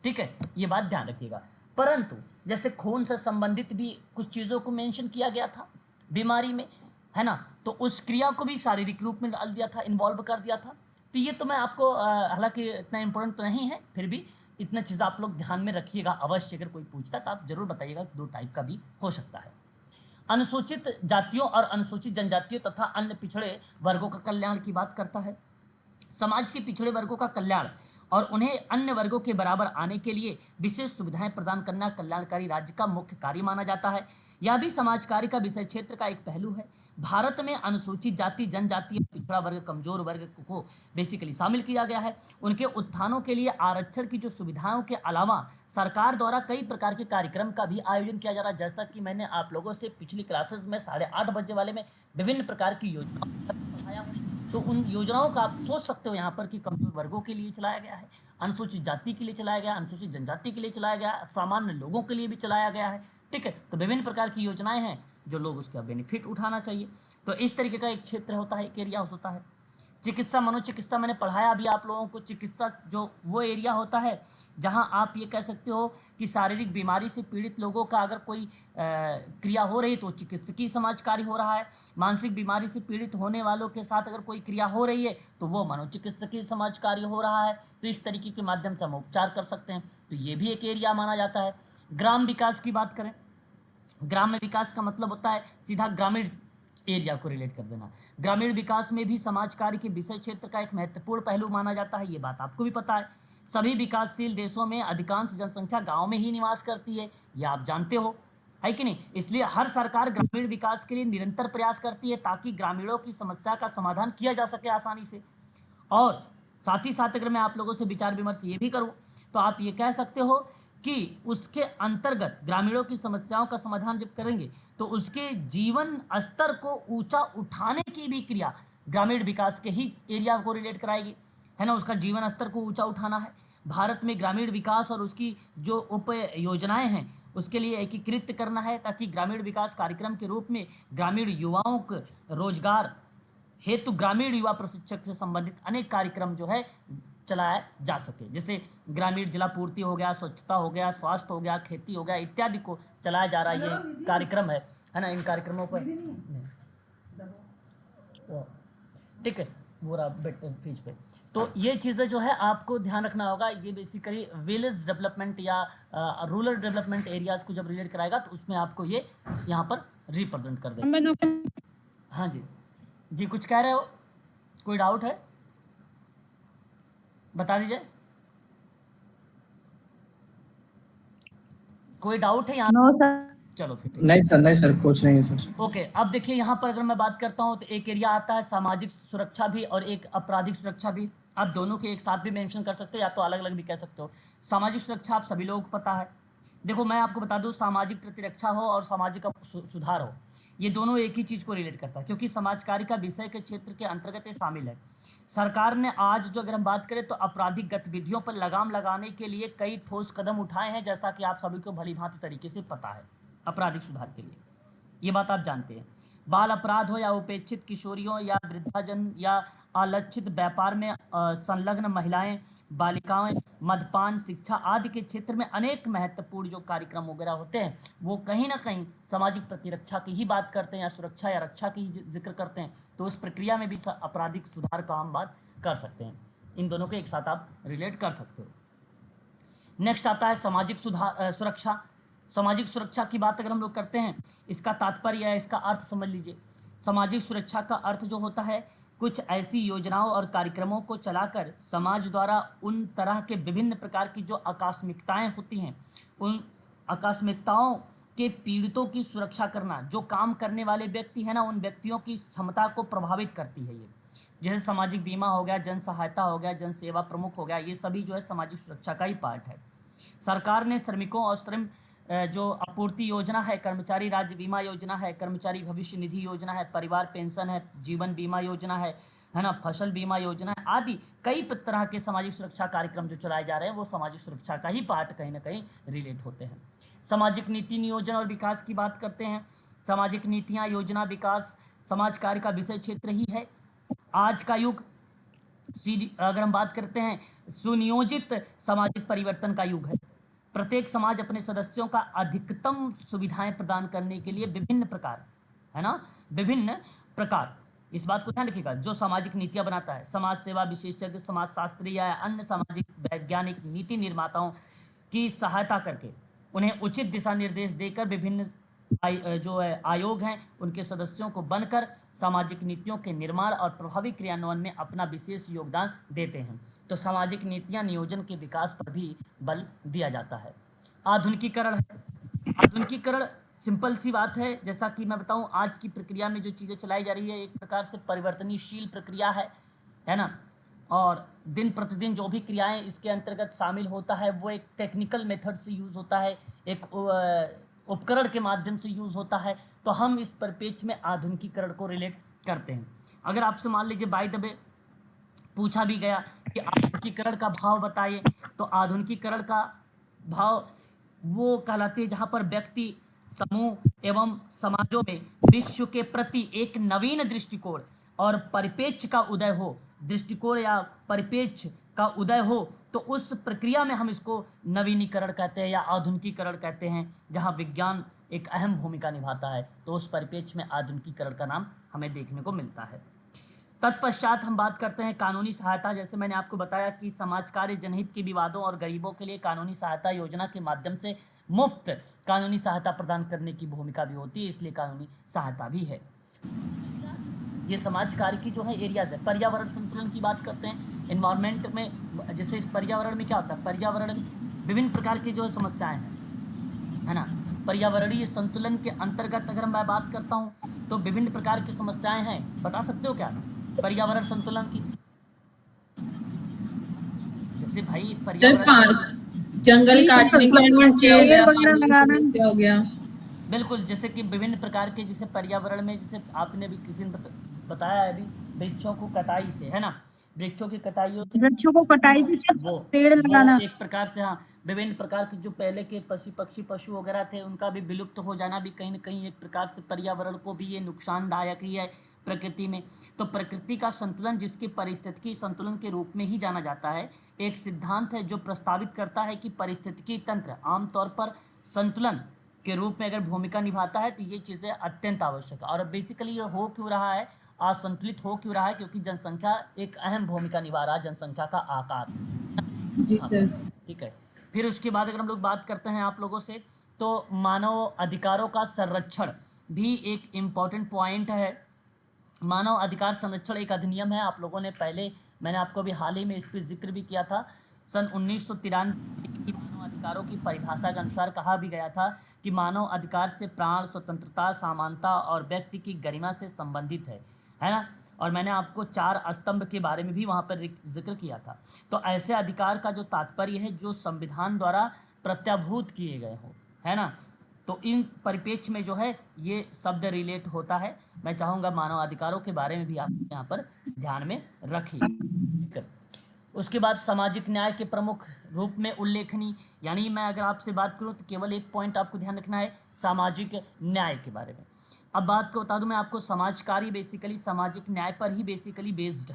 ठीक है, ये बात ध्यान रखिएगा। परंतु जैसे खून से संबंधित भी कुछ चीज़ों को मेंशन किया गया था बीमारी में, है ना, तो उस क्रिया को भी शारीरिक रूप में डाल दिया था, इन्वॉल्व कर दिया था। तो ये तो मैं आपको हालांकि इतना इंपॉर्टेंट तो नहीं है, फिर भी इतना चीज़ आप लोग ध्यान में रखिएगा अवश्य। अगर कोई पूछता तो आप जरूर बताइएगा, दो टाइप का भी हो सकता है। अनुसूचित जातियों और अनुसूचित जनजातियों तथा अन्य पिछड़े वर्गों का कल्याण की बात करता है। समाज के पिछड़े वर्गों का कल्याण और उन्हें अन्य वर्गों के बराबर आने के लिए विशेष सुविधाएं प्रदान करना कल्याणकारी राज्य का मुख्य कार्य माना जाता है। यह भी समाज कार्य का विषय क्षेत्र का एक पहलू है। भारत में अनुसूचित जाति, जनजाति, पिछड़ा वर्ग, कमजोर वर्ग को बेसिकली शामिल किया गया है। उनके उत्थानों के लिए आरक्षण की जो सुविधाओं के अलावा सरकार द्वारा कई प्रकार के कार्यक्रम का भी आयोजन किया जा रहा है। जैसा कि मैंने आप लोगों से पिछली क्लासेस में 8:30 बजे वाले में विभिन्न प्रकार की योजनाओं बताया हूँ, तो उन योजनाओं का आप सोच सकते हो यहाँ पर कि कमजोर वर्गों के लिए चलाया गया है, अनुसूचित जाति के लिए चलाया गया, अनुसूचित जनजाति के लिए चलाया गया, सामान्य लोगों के लिए भी चलाया गया है। ठीक है, तो विभिन्न प्रकार की योजनाएं हैं जो लोग उसका बेनिफिट उठाना चाहिए। तो इस तरीके का एक क्षेत्र होता है, एक एरिया होता है। चिकित्सा, मनोचिकित्सा मैंने पढ़ाया अभी आप लोगों को। चिकित्सा जो वो एरिया होता है जहां आप ये कह सकते हो कि शारीरिक बीमारी से पीड़ित लोगों का अगर कोई क्रिया हो रही तो चिकित्सकीय समाज कार्य हो रहा है। मानसिक बीमारी से पीड़ित होने वालों के साथ अगर कोई क्रिया हो रही है तो वो मनोचिकित्सकीय समाज कार्य हो रहा है। तो इस तरीके के माध्यम से हम उपचार कर सकते हैं, तो ये भी एक एरिया माना जाता है। ग्राम विकास की बात करें, ग्राम्य विकास का मतलब होता है सीधा ग्रामीण एरिया को रिलेट कर देना। ग्रामीण विकास में भी समाज कार्य के विषय क्षेत्र का एक महत्वपूर्ण पहलू माना जाता है, ये बात आपको भी पता है। सभी विकासशील देशों में अधिकांश जनसंख्या गांव में ही निवास करती है, यह आप जानते हो, है कि नहीं। इसलिए हर सरकार ग्रामीण विकास के लिए निरंतर प्रयास करती है ताकि ग्रामीणों की समस्या का समाधान किया जा सके आसानी से। और साथ ही साथ अगर मैं आप लोगों से विचार विमर्श ये भी करूं तो आप ये कह सकते हो कि उसके अंतर्गत ग्रामीणों की समस्याओं का समाधान जब करेंगे तो उसके जीवन स्तर को ऊंचा उठाने की भी क्रिया ग्रामीण विकास के ही एरिया को रिलेट कराएगी, है ना। उसका जीवन स्तर को ऊंचा उठाना है। भारत में ग्रामीण विकास और उसकी जो उप योजनाएं हैं उसके लिए एकीकृत करना है ताकि ग्रामीण विकास कार्यक्रम के रूप में ग्रामीण युवाओं को रोजगार हेतु ग्रामीण युवा प्रशिक्षक से संबंधित अनेक कार्यक्रम जो है चलाया जा सके। जैसे ग्रामीण जिला पूर्ति हो गया, स्वच्छता हो गया, स्वास्थ्य हो गया, खेती हो गया इत्यादि को चलाया जा रहा ये कार्यक्रम है ना। इन कार्यक्रमों पर ठीक है वो रहा पेज पे। तो ये चीज़ें जो है आपको ध्यान रखना होगा। ये बेसिकली विलेज डेवलपमेंट या रूरल डेवलपमेंट एरियाज को जब रिलेट कराएगा तो उसमें आपको ये यहाँ पर रिप्रेजेंट कर देगा। हाँ जी जी, कुछ कह रहे हो, कोई डाउट है बता दीजिए। कोई डाउट है यहाँ? No sir. चलो फिर ठीक। नहीं सर कुछ नहीं है सर। ओके, अब देखिए यहाँ पर अगर मैं बात करता हूँ तो एक एरिया आता है सामाजिक सुरक्षा भी और एक आपराधिक सुरक्षा भी। आप दोनों के एक साथ भी मेंशन कर सकते हो या तो अलग अलग भी कह सकते हो। सामाजिक सुरक्षा आप सभी लोगों को पता है। देखो मैं आपको बता दूं, सामाजिक प्रतिरक्षा हो और सामाजिक सुधार हो, ये दोनों एक ही चीज़ को रिलेट करता है, क्योंकि समाज कार्य का विषय के क्षेत्र के अंतर्गत ये शामिल है। सरकार ने आज जो अगर हम बात करें तो आपराधिक गतिविधियों पर लगाम लगाने के लिए कई ठोस कदम उठाए हैं, जैसा कि आप सभी को भली भांति तरीके से पता है। आपराधिक सुधार के लिए ये बात आप जानते हैं। बाल अपराध हो या उपेक्षित किशोरियों या वृद्धाजन या अलक्षित व्यापार में संलग्न महिलाएं, बालिकाएं, मदपान, शिक्षा आदि के क्षेत्र में अनेक महत्वपूर्ण जो कार्यक्रम वगैरह होते हैं वो कहीं ना कहीं सामाजिक प्रतिरक्षा की ही बात करते हैं या सुरक्षा या रक्षा की ही जिक्र करते हैं। तो उस प्रक्रिया में भी आपराधिक सुधार का हम बात कर सकते हैं। इन दोनों को एक साथ आप रिलेट कर सकते हो। नेक्स्ट आता है सामाजिक सुरक्षा। सामाजिक सुरक्षा की बात अगर हम लोग करते हैं, इसका तात्पर्य है, इसका अर्थ समझ लीजिए। सामाजिक सुरक्षा का अर्थ जो होता है, कुछ ऐसी योजनाओं और कार्यक्रमों को चलाकर समाज द्वारा उन तरह के विभिन्न प्रकार की जो आकस्मिकताएं होती हैं, उन आकस्मिकताओं के पीड़ितों की सुरक्षा करना। जो काम करने वाले व्यक्ति हैं ना, उन व्यक्तियों की क्षमता को प्रभावित करती है ये। जैसे सामाजिक बीमा हो गया, जन सहायता हो गया, जन सेवा प्रमुख हो गया, ये सभी जो है सामाजिक सुरक्षा का ही पार्ट है। सरकार ने श्रमिकों और श्रम जो आपूर्ति योजना है, कर्मचारी राज्य बीमा योजना है, कर्मचारी भविष्य निधि योजना है, परिवार पेंशन है, जीवन बीमा योजना है ना, फसल बीमा योजना है आदि कई तरह के सामाजिक सुरक्षा कार्यक्रम जो चलाए जा रहे हैं वो सामाजिक सुरक्षा का ही पार्ट कहीं ना कहीं रिलेट होते हैं। सामाजिक नीति नियोजन और विकास की बात करते हैं। सामाजिक नीतियाँ, योजना, विकास समाज कार्य का विषय क्षेत्र ही है। आज का युग अगर हम बात करते हैं सुनियोजित सामाजिक परिवर्तन का युग है। प्रत्येक समाज अपने सदस्यों का अधिकतम सुविधाएं प्रदान करने के लिए विभिन्न प्रकार, है ना, विभिन्न प्रकार, इस बात को ध्यान रखिएगा, जो सामाजिक नीतियां बनाता है। समाज सेवा विशेषज्ञ, समाज शास्त्री या अन्य सामाजिक वैज्ञानिक नीति निर्माताओं की सहायता करके उन्हें उचित दिशा निर्देश देकर विभिन्न जो है आयोग हैं उनके सदस्यों को बनकर सामाजिक नीतियों के निर्माण और प्रभावी क्रियान्वयन में अपना विशेष योगदान देते हैं। तो सामाजिक नीतियां नियोजन के विकास पर भी बल दिया जाता है। आधुनिकीकरण है। आधुनिकीकरण सिंपल सी बात है, जैसा कि मैं बताऊं आज की प्रक्रिया में जो चीज़ें चलाई जा रही है एक प्रकार से परिवर्तनशील प्रक्रिया है ना, और दिन प्रतिदिन जो भी क्रियाएं इसके अंतर्गत शामिल होता है वो एक टेक्निकल मेथड से यूज़ होता है, एक उपकरण के माध्यम से यूज़ होता है। तो हम इस परिप्रेक्ष्य में आधुनिकीकरण को रिलेट करते हैं। अगर आपसे मान लीजिए बाय द वे पूछा भी गया कि आधुनिकीकरण का भाव बताइए, तो आधुनिकीकरण का भाव वो कहलाती है जहाँ पर व्यक्ति, समूह एवं समाजों में विश्व के प्रति एक नवीन दृष्टिकोण और परिप्रेक्ष्य का उदय हो, दृष्टिकोण या परिप्रेक्ष्य का उदय हो, तो उस प्रक्रिया में हम इसको नवीनीकरण कहते हैं या आधुनिकीकरण कहते हैं, जहाँ विज्ञान एक अहम भूमिका निभाता है। तो उस परिप्रेक्ष्य में आधुनिकीकरण का नाम हमें देखने को मिलता है। तत्पश्चात हम बात करते हैं कानूनी सहायता। जैसे मैंने आपको बताया कि समाज कार्य जनहित के विवादों और गरीबों के लिए कानूनी सहायता योजना के माध्यम से मुफ्त कानूनी सहायता प्रदान करने की भूमिका भी होती है, इसलिए कानूनी सहायता भी है। ये समाज कार्य की जो है एरियाज है। पर्यावरण संतुलन की बात करते हैं। एनवायरनमेंट में जैसे इस पर्यावरण में क्या होता है, पर्यावरण में विभिन्न प्रकार की जो है समस्याएं हैं, है ना। पर्यावरणीय संतुलन के अंतर्गत अगर मैं बात करता हूँ तो विभिन्न प्रकार की समस्याएं हैं। बता सकते हो क्या पर्यावरण संतुलन की? जैसे भाई पर्यावरण जंगल काटने की हो गया, बिल्कुल, जैसे कि विभिन्न प्रकार के जैसे पर्यावरण में, जैसे आपने भी किसी ने बताया है अभी, वृक्षों को कटाई से, है ना, वृक्षों की कटाई से, वृक्षों को कटाई से वो पेड़ लगाना, एक प्रकार से, हाँ, विभिन्न प्रकार के जो पहले के पक्षी पशु वगैरह थे उनका भी विलुप्त हो जाना भी कहीं ना कहीं एक प्रकार से पर्यावरण को भी ये नुकसानदायक ही है प्रकृति में। तो प्रकृति का संतुलन, जिसकी पारिस्थितिकी संतुलन के रूप में ही जाना जाता है, एक सिद्धांत है जो प्रस्तावित करता है कि पारिस्थितिकी तंत्र आमतौर पर संतुलन के रूप में अगर भूमिका निभाता है तो ये चीज़ें अत्यंत आवश्यक है। और बेसिकली ये हो क्यों रहा है, असंतुलित हो क्यों रहा है, क्योंकि जनसंख्या एक अहम भूमिका निभा रहा है, जनसंख्या का आकार। जी सर, ठीक है। फिर उसके बाद अगर हम लोग बात करते हैं आप लोगों से, तो मानव अधिकारों का संरक्षण भी एक इम्पॉर्टेंट पॉइंट है। मानव अधिकार संरक्षण एक अधिनियम है, आप लोगों ने पहले, मैंने आपको अभी हाल ही में इस पर जिक्र भी किया था, सन 1993 मानव अधिकार अधिकारों की परिभाषा के अनुसार कहा भी गया था कि मानव अधिकार से प्राण, स्वतंत्रता, समानता और व्यक्ति की गरिमा से संबंधित है ना। और मैंने आपको 4 स्तंभ के बारे में भी वहाँ पर जिक्र किया था। तो ऐसे अधिकार का जो तात्पर्य है जो संविधान द्वारा प्रत्याभूत किए गए हो, है ना। तो इन परिप्रेक्ष्य में जो है ये शब्द रिलेट होता है। मैं चाहूँगा मानव अधिकारों के बारे में भी आप यहाँ पर ध्यान में रखिए। उसके बाद सामाजिक न्याय के प्रमुख रूप में उल्लेखनीय, यानी मैं अगर आपसे बात करूँ तो केवल एक पॉइंट आपको ध्यान रखना है सामाजिक न्याय के बारे में। अब बात को बता दूं मैं आपको, समाजकारी बेसिकली सामाजिक न्याय पर ही बेसिकली बेस्ड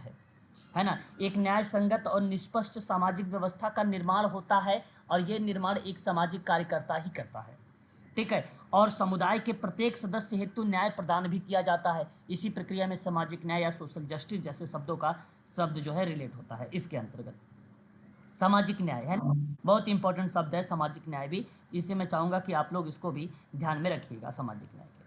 है ना। एक न्याय संगत और निष्पक्ष सामाजिक व्यवस्था का निर्माण होता है और ये निर्माण एक सामाजिक कार्यकर्ता ही करता है, ठीक है। और समुदाय के प्रत्येक सदस्य हेतु न्याय प्रदान भी किया जाता है। इसी प्रक्रिया में सामाजिक न्याय या सोशल जस्टिस जैसे शब्दों का शब्द जो है रिलेट होता है इसके अंतर्गत। सामाजिक न्याय है ना, बहुत इंपॉर्टेंट शब्द है सामाजिक न्याय भी। इसे मैं चाहूँगा कि आप लोग इसको भी ध्यान में रखिएगा। सामाजिक न्याय के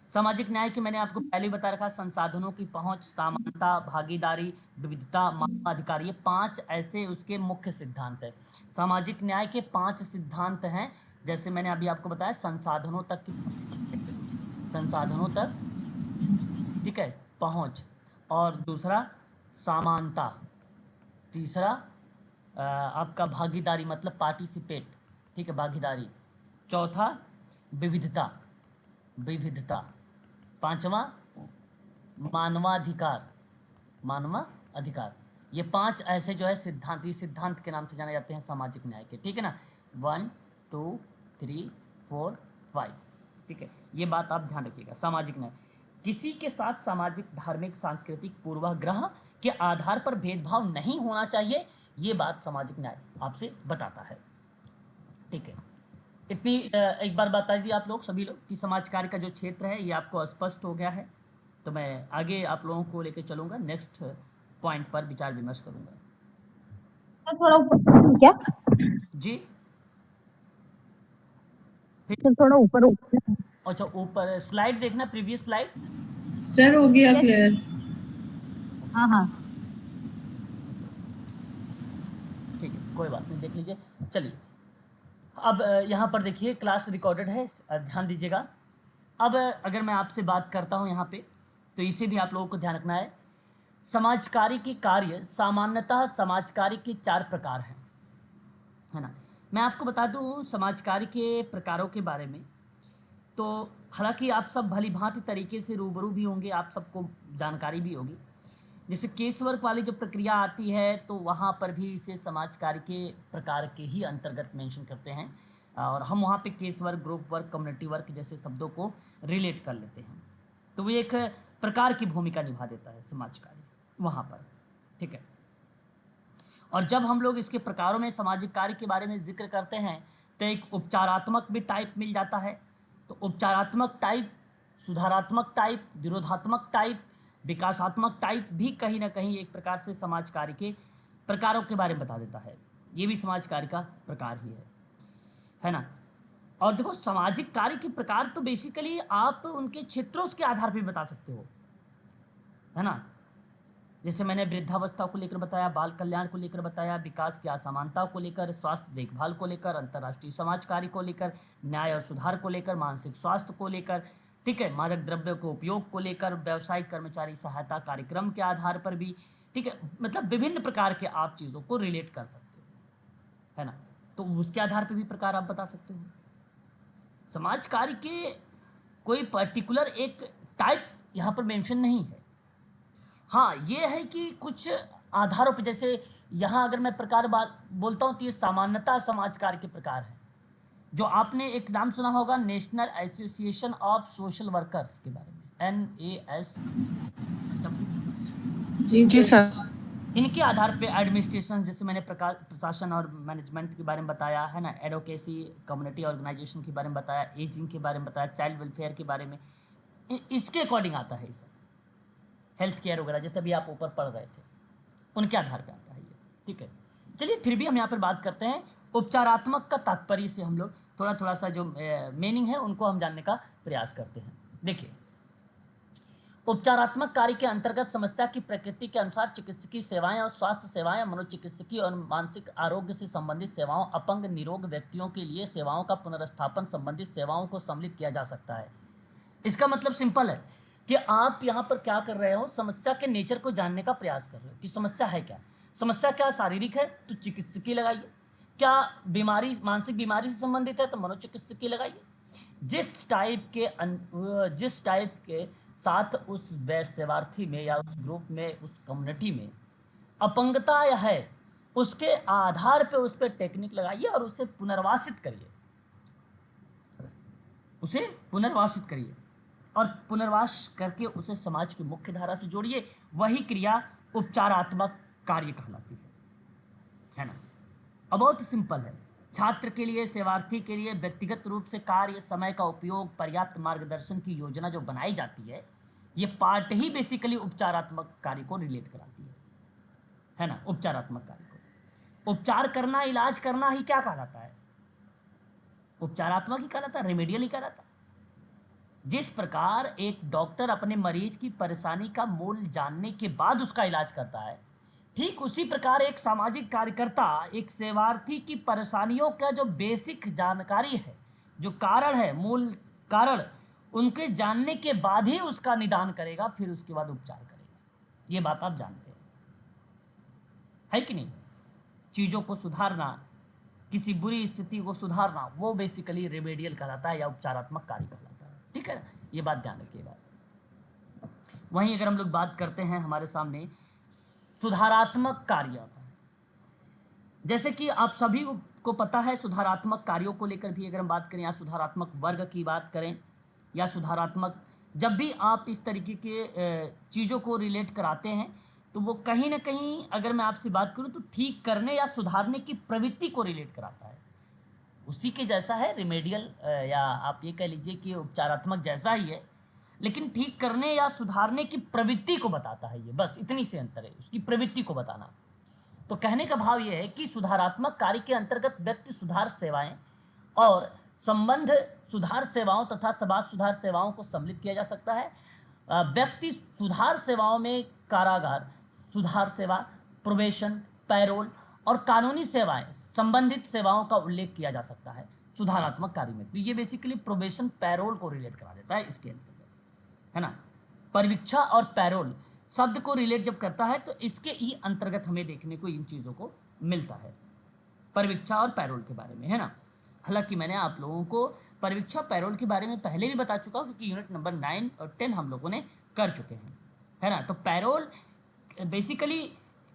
सामाजिक न्याय के मैंने आपको पहले बता रखा, संसाधनों की पहुंच, समानता, भागीदारी, विविधता, मानवाधिकार, ये 5 ऐसे उसके मुख्य सिद्धांत है। सामाजिक न्याय के 5 सिद्धांत हैं, जैसे मैंने अभी आपको बताया, संसाधनों तक ठीक है पहुंच, और दूसरा समानता, तीसरा आपका भागीदारी मतलब पार्टिसिपेट, ठीक है भागीदारी, चौथा विविधता, पांचवा मानवाधिकार। ये 5 ऐसे जो है सिद्धांत, ये सिद्धांत के नाम से जाने जाते हैं सामाजिक न्याय के, ठीक है ना। 1 2 3 4 5, ठीक है। ये बात आप ध्यान रखिएगा। सामाजिक न्याय किसी के साथ सामाजिक, धार्मिक, सांस्कृतिक पूर्वाग्रह के आधार पर भेदभाव नहीं होना चाहिए, ये बात सामाजिक न्याय आपसे बताता है, ठीक है। इतनी एक बार बता दीजिए आप लोग सभी लोग कि समाज कार्य का जो क्षेत्र है ये आपको स्पष्ट हो गया है। तो मैं आगे आप लोगों को लेकर चलूँगा, नेक्स्ट पॉइंट पर विचार विमर्श करूँगा। थोड़ा ऊपर क्या जी थोड़ा ऊपर अच्छा, ऊपर स्लाइड देखना, प्रीवियस स्लाइड। सर हो गया क्लियर? हाँ हाँ ठीक है, कोई बात नहीं, देख लीजिए। चलिए अब यहाँ पर देखिए क्लास रिकॉर्डेड है, ध्यान दीजिएगा। अब अगर मैं आपसे बात करता हूँ यहाँ पे, तो इसे भी आप लोगों को ध्यान रखना है। समाज कार्य के कार्य सामान्यतः समाज कार्य के 4 प्रकार हैं, है ना। मैं आपको बता दूँ समाज कार्य के प्रकारों के बारे में, तो हालांकि आप सब भली भांति तरीके से रूबरू भी होंगे, आप सबको जानकारी भी होगी। जैसे केस वर्क वाली जो प्रक्रिया आती है तो वहाँ पर भी इसे समाज कार्य के प्रकार के ही अंतर्गत मेंशन करते हैं, और हम वहाँ पे case work, group work, community work जैसे शब्दों को रिलेट कर लेते हैं। तो वो एक प्रकार की भूमिका निभा देता है समाज कार्य वहाँ पर, ठीक है। और जब हम लोग इसके प्रकारों में सामाजिक कार्य के बारे में जिक्र करते हैं तो एक उपचारात्मक भी टाइप मिल जाता है। तो उपचारात्मक टाइप, सुधारात्मक टाइप, विरोधात्मक टाइप, विकासात्मक टाइप भी कहीं ना कहीं एक प्रकार से समाज कार्य के प्रकारों के बारे में बता देता है। ये भी समाज कार्य का प्रकार ही है ना। और देखो सामाजिक कार्य के प्रकार तो बेसिकली आप उनके क्षेत्रों के आधार पर बता सकते हो, है ना। जैसे मैंने वृद्धावस्था को लेकर बताया, बाल कल्याण को लेकर बताया, विकास की असमानता को लेकर, स्वास्थ्य देखभाल को लेकर, अंतर्राष्ट्रीय समाज कार्य को लेकर, न्याय और सुधार को लेकर, मानसिक स्वास्थ्य को लेकर, ठीक है, मादक द्रव्य को उपयोग को लेकर, व्यावसायिक कर्मचारी सहायता कार्यक्रम के आधार पर भी, ठीक है। मतलब विभिन्न प्रकार के आप चीज़ों को रिलेट कर सकते हो, है ना। तो उसके आधार पर भी प्रकार आप बता सकते हो। समाज कार्य के कोई पर्टिकुलर एक टाइप यहाँ पर मेंशन नहीं है। हाँ ये है कि कुछ आधारों पे, जैसे यहाँ अगर मैं प्रकार बोलता हूँ तो ये सामान्यतः समाज कार्य के प्रकार है। जो आपने एक नाम सुना होगा national association of social workers के बारे में, NAS, जी सर। इनके आधार पे एडमिनिस्ट्रेशन, जैसे मैंने प्रशासन और मैनेजमेंट के बारे में बताया, है ना, एडवोकेसी, कम्युनिटी ऑर्गेनाइजेशन के बारे में बताया, एजिंग के बारे में बताया, चाइल्ड वेलफेयर के बारे में, इसके अकॉर्डिंग आता है इसे। हेल्थ केयर वगैरह जैसे अभी आप ऊपर पढ़ रहे थे उनके आधार पर आता है ये, ठीक है। चलिए फिर भी हम यहाँ पर बात करते हैं उपचारात्मक का तात्पर्य से, हम लोग थोड़ा थोड़ा सा जो मीनिंग है उनको हम जानने का प्रयास करते हैं। देखिए उपचारात्मक कार्य के अंतर्गत समस्या की प्रकृति के अनुसार चिकित्सकीय सेवाएं और स्वास्थ्य सेवाएं, मनोचिकित्सकीय और मानसिक आरोग्य से संबंधित सेवाओं, अपंग निरोग व्यक्तियों के लिए सेवाओं का पुनर्स्थापन संबंधित सेवाओं को सम्मिलित किया जा सकता है। इसका मतलब सिंपल है कि आप यहाँ पर क्या कर रहे हो, समस्या के नेचर को जानने का प्रयास कर रहे हो कि समस्या है क्या। समस्या क्या शारीरिक है तो चिकित्सकीय लगाइए, क्या बीमारी मानसिक बीमारी से संबंधित है तो मनोचिकित्सकीय लगाइए। जिस टाइप के साथ उस सेवार्थी में या उस ग्रुप में, उस कम्युनिटी में अपंगता है, उसके आधार पे उस पर टेक्निक लगाइए और उसे पुनर्वासित करिए, और पुनर्वास करके उसे समाज की मुख्य धारा से जोड़िए। वही क्रिया उपचारात्मक कार्य कहलाती है ना। अब बहुत सिंपल है, छात्र के लिए, सेवार्थी के लिए व्यक्तिगत रूप से कार्य समय का उपयोग, पर्याप्त मार्गदर्शन की योजना जो बनाई जाती है, ये पार्ट ही बेसिकली उपचारात्मक कार्य को रिलेट कराती है ना। उपचारात्मक कार्य को उपचार करना, इलाज करना ही क्या कहलाता है, उपचारात्मक ही कहलाता है, रेमेडियल ही कहलाता है। जिस प्रकार एक डॉक्टर अपने मरीज की परेशानी का मूल जानने के बाद उसका इलाज करता है, ठीक उसी प्रकार एक सामाजिक कार्यकर्ता एक सेवार्थी की परेशानियों का जो बेसिक जानकारी है, जो कारण है, मूल कारण, उनके जानने के बाद ही उसका निदान करेगा, फिर उसके बाद उपचार करेगा। ये बात आप जानते है कि नहीं। चीज़ों को सुधारना, किसी बुरी स्थिति को सुधारना, वो बेसिकली रेमेडियल कहलाता है या उपचारात्मक कार्य कहलाता है। ठीक है, ये बात ध्यान रखिएगा। वहीं अगर हम लोग बात करते हैं, हमारे सामने सुधारात्मक कार्य आता है। जैसे कि आप सभी को पता है, सुधारात्मक कार्यों को लेकर भी अगर हम बात करें, या सुधारात्मक वर्ग की बात करें, या सुधारात्मक, जब भी आप इस तरीके के चीज़ों को रिलेट कराते हैं, तो वो कहीं ना कहीं, अगर मैं आपसे बात करूं, तो ठीक करने या सुधारने की प्रवृत्ति को रिलेट कराता है। उसी के जैसा है रेमेडियल, या आप ये कह लीजिए कि उपचारात्मक जैसा ही है, लेकिन ठीक करने या सुधारने की प्रवृत्ति को बताता है ये, बस इतनी से अंतर है, उसकी प्रवृत्ति को बताना। तो कहने का भाव ये है कि सुधारात्मक कार्य के अंतर्गत व्यक्ति सुधार सेवाएं और संबंध सुधार सेवाओं तथा समाज सुधार सेवाओं को सम्मिलित किया जा सकता है। व्यक्ति सुधार सेवाओं में कारागार सुधार सेवा, प्रोबेशन, पैरोल और कानूनी सेवाएं संबंधित सेवाओं का उल्लेख किया जा सकता है सुधारात्मक कार्य में। तो ये बेसिकली प्रोबेशन, पैरोल को रिलेट करा देता है इसके अंतर्गत, है ना। परिवीक्षा और पैरोल शब्द को रिलेट जब करता है, तो इसके ही अंतर्गत हमें देखने को इन चीज़ों को मिलता है, परिवीक्षा और पैरोल के बारे में, है ना। हालांकि मैंने आप लोगों को परिवीक्षा पैरोल के बारे में पहले भी बता चुका हूँ, क्योंकि यूनिट नंबर 9 और 10 हम लोगों ने कर चुके हैं, है ना। तो पैरोल बेसिकली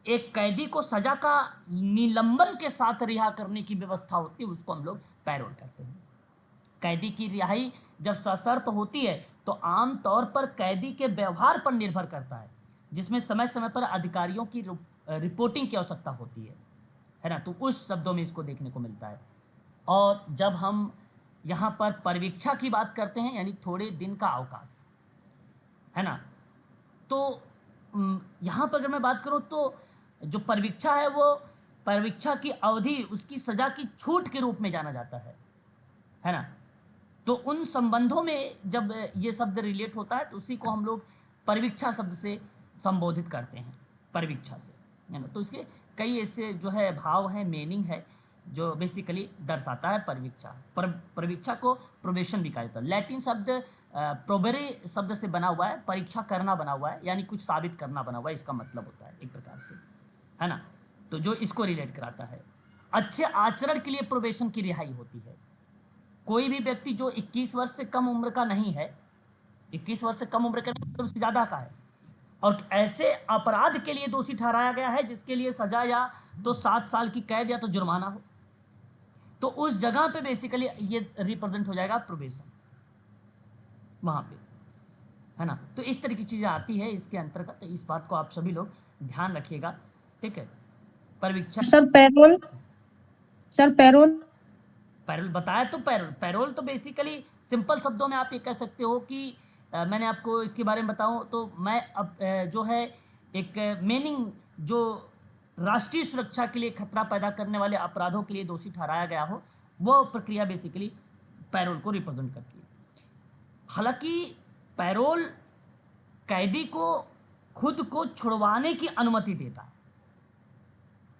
एक कैदी को सजा का निलंबन के साथ रिहा करने की व्यवस्था होती है, उसको हम लोग पैरोल करते हैं। कैदी की रिहाई जब सशर्त होती है, तो आम तौर पर कैदी के व्यवहार पर निर्भर करता है, जिसमें समय समय पर अधिकारियों की रिपोर्टिंग की आवश्यकता होती है ना। तो उस शब्दों में इसको देखने को मिलता है। और जब हम यहाँ पर परिवीक्षा की बात करते हैं, यानी थोड़े दिन का अवकाश, है ना, तो यहाँ पर अगर मैं बात करूँ, तो जो परिवीक्षा है, वो परिवीक्षा की अवधि उसकी सजा की छूट के रूप में जाना जाता है ना। तो उन संबंधों में जब ये शब्द रिलेट होता है, तो उसी को हम लोग परिवीक्षा शब्द से संबोधित करते हैं, परिवीक्षा से, है ना। तो इसके कई ऐसे जो है भाव हैं, मीनिंग है, जो बेसिकली दर्शाता है परिवीक्षा। परिवीक्षा को प्रोबेशन भी कहा जाता है। लैटिन शब्द प्रोबेरे शब्द से बना हुआ है, परीक्षा करना बना हुआ है, यानी कुछ साबित करना बना हुआ है, इसका मतलब होता है एक प्रकार से, है ना। तो जो इसको रिलेट कराता है। अच्छे आचरण के लिए प्रोबेशन की रिहाई होती है। कोई भी व्यक्ति जो 21 वर्ष से कम उम्र का नहीं है, 21 वर्ष से कम उम्र का नहीं, तो उससे ज़्यादा का है, और ऐसे अपराध के लिए दोषी ठहराया गया है जिसके लिए सजा या तो 7 साल की कैद या तो जुर्माना हो, तो उस जगह पे बेसिकली ये रिप्रेजेंट हो जाएगा प्रोबेशन वहाँ पे, है ना। तो इस तरह की चीज़ें आती है इसके अंतर्गत, इस बात को आप सभी लोग ध्यान रखिएगा, ठीक है। परिवीक्षा सर पैरोल पैरोल बताया, तो पैरोल तो बेसिकली सिंपल शब्दों में आप ये कह सकते हो कि मैंने आपको इसके बारे में बताऊं, तो मैं अब जो है एक मीनिंग, जो राष्ट्रीय सुरक्षा के लिए खतरा पैदा करने वाले अपराधों के लिए दोषी ठहराया गया हो, वो प्रक्रिया बेसिकली पैरोल को रिप्रेजेंट करती है। हालांकि पैरोल कैदी को खुद को छुड़वाने की अनुमति देता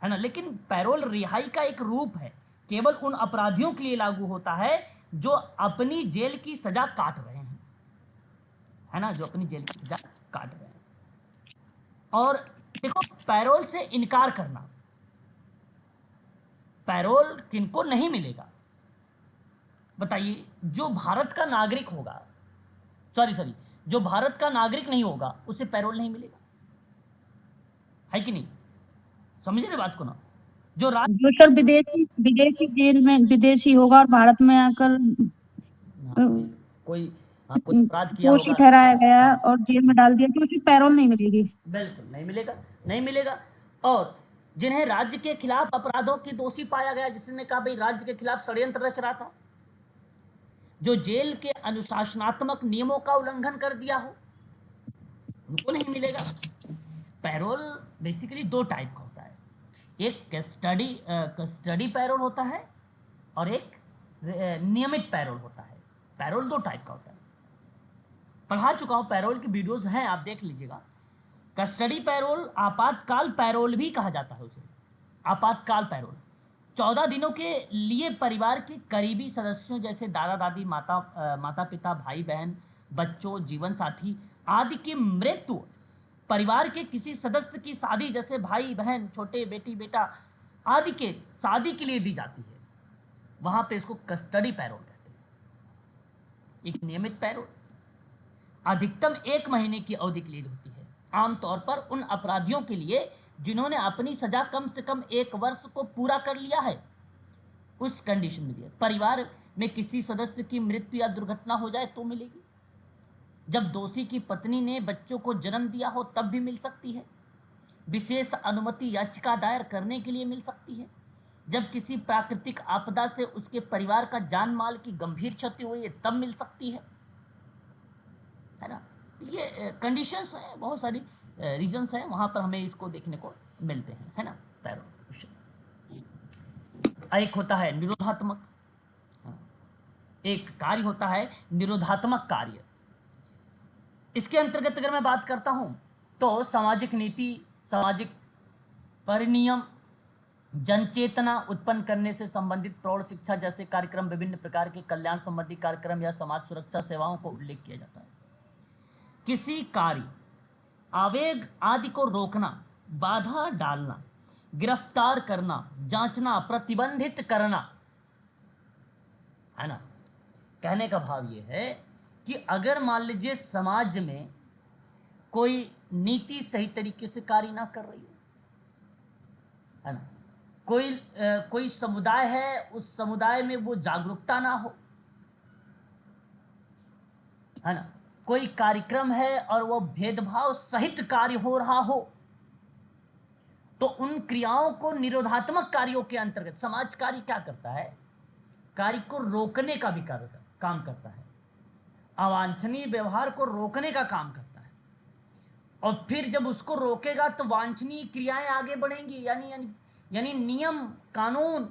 है ना। लेकिन पैरोल रिहाई का एक रूप है, केवल उन अपराधियों के लिए लागू होता है जो अपनी जेल की सजा काट रहे हैं, है ना, जो अपनी जेल की सजा काट रहे हैं। और देखो, पैरोल से इनकार करना, पैरोल किनको नहीं मिलेगा बताइए? जो भारत का नागरिक होगा, सॉरी, जो भारत का नागरिक नहीं होगा उसे पैरोल नहीं मिलेगा, है कि नहीं? समझे ना बात को ना? जो जो सर विदेशी विदेशी जेल में विदेशी होगा और भारत में आकर कोई अपराध किया दोषी होगा, ठहराया गया और जेल में डाल दिया तो उसे पैरोल नहीं मिलेगी। बिल्कुल नहीं मिलेगा, नहीं मिलेगा। और जिन्हें राज्य के खिलाफ अपराधों के दोषी पाया गया, जिसने कहा भाई राज्य के खिलाफ षड्यंत्र रच रहा था, जो जेल के अनुशासनात्मक नियमों का उल्लंघन कर दिया हो, उनको नहीं मिलेगा। पैरोल बेसिकली दो टाइप का होता है, एक कस्टडी पैरोल होता है और एक नियमित पैरोल होता है। पैरोल दो टाइप का होता है, पढ़ा चुका हूं, पैरोल की वीडियोस हैं, आप देख लीजिएगा। कस्टडी पैरोल, आपातकाल पैरोल भी कहा जाता है उसे, आपातकाल पैरोल 14 दिनों के लिए परिवार के करीबी सदस्यों जैसे दादा दादी, माता पिता, भाई बहन, बच्चों, जीवन साथी आदि की मृत्यु, परिवार के किसी सदस्य की शादी जैसे भाई बहन, छोटे बेटी बेटा आदि के शादी के लिए दी जाती है, वहां पे इसको कस्टडी पैरोल कहते हैं। एक नियमित पैरोल अधिकतम 1 महीने की अवधि के लिए होती है, आमतौर पर उन अपराधियों के लिए जिन्होंने अपनी सजा कम से कम 1 वर्ष को पूरा कर लिया है, उस कंडीशन में दिया। परिवार में किसी सदस्य की मृत्यु या दुर्घटना हो जाए तो मिलेगी, जब दोषी की पत्नी ने बच्चों को जन्म दिया हो तब भी मिल सकती है, विशेष अनुमति याचिका दायर करने के लिए मिल सकती है, जब किसी प्राकृतिक आपदा से उसके परिवार का जान माल की गंभीर क्षति हुई है तब मिल सकती है ना। ये कंडीशंस हैं, बहुत सारी रीजंस हैं, वहां पर हमें इसको देखने को मिलते हैं, है ना। पैरोल एक होता है निरोधात्मक, एक कार्य होता है निरोधात्मक कार्य। इसके अंतर्गत अगर मैं बात करता हूं तो सामाजिक नीति, सामाजिक परिनियम, जनचेतना उत्पन्न करने से संबंधित प्रौढ़ शिक्षा जैसे कार्यक्रम, विभिन्न प्रकार के कल्याण संबंधी कार्यक्रम या समाज सुरक्षा सेवाओं को उल्लेख किया जाता है। किसी कार्य, आवेग आदि को रोकना, बाधा डालना, गिरफ्तार करना, जांचना, प्रतिबंधित करना, है ना। कहने का भाव ये है कि अगर मान लीजिए समाज में कोई नीति सही तरीके से कार्य ना कर रही है ना, कोई समुदाय है, उस समुदाय में वो जागरूकता ना हो, है ना, कोई कार्यक्रम है और वो भेदभाव सहित कार्य हो रहा हो, तो उन क्रियाओं को निरोधात्मक कार्यों के अंतर्गत समाज कार्य क्या करता है, कार्य को रोकने का भी काम करता है, अवांछनीय व्यवहार को रोकने का काम करता है। और फिर जब उसको रोकेगा तो वांछनीय क्रियाएं आगे बढ़ेंगी, यानी नियम, कानून,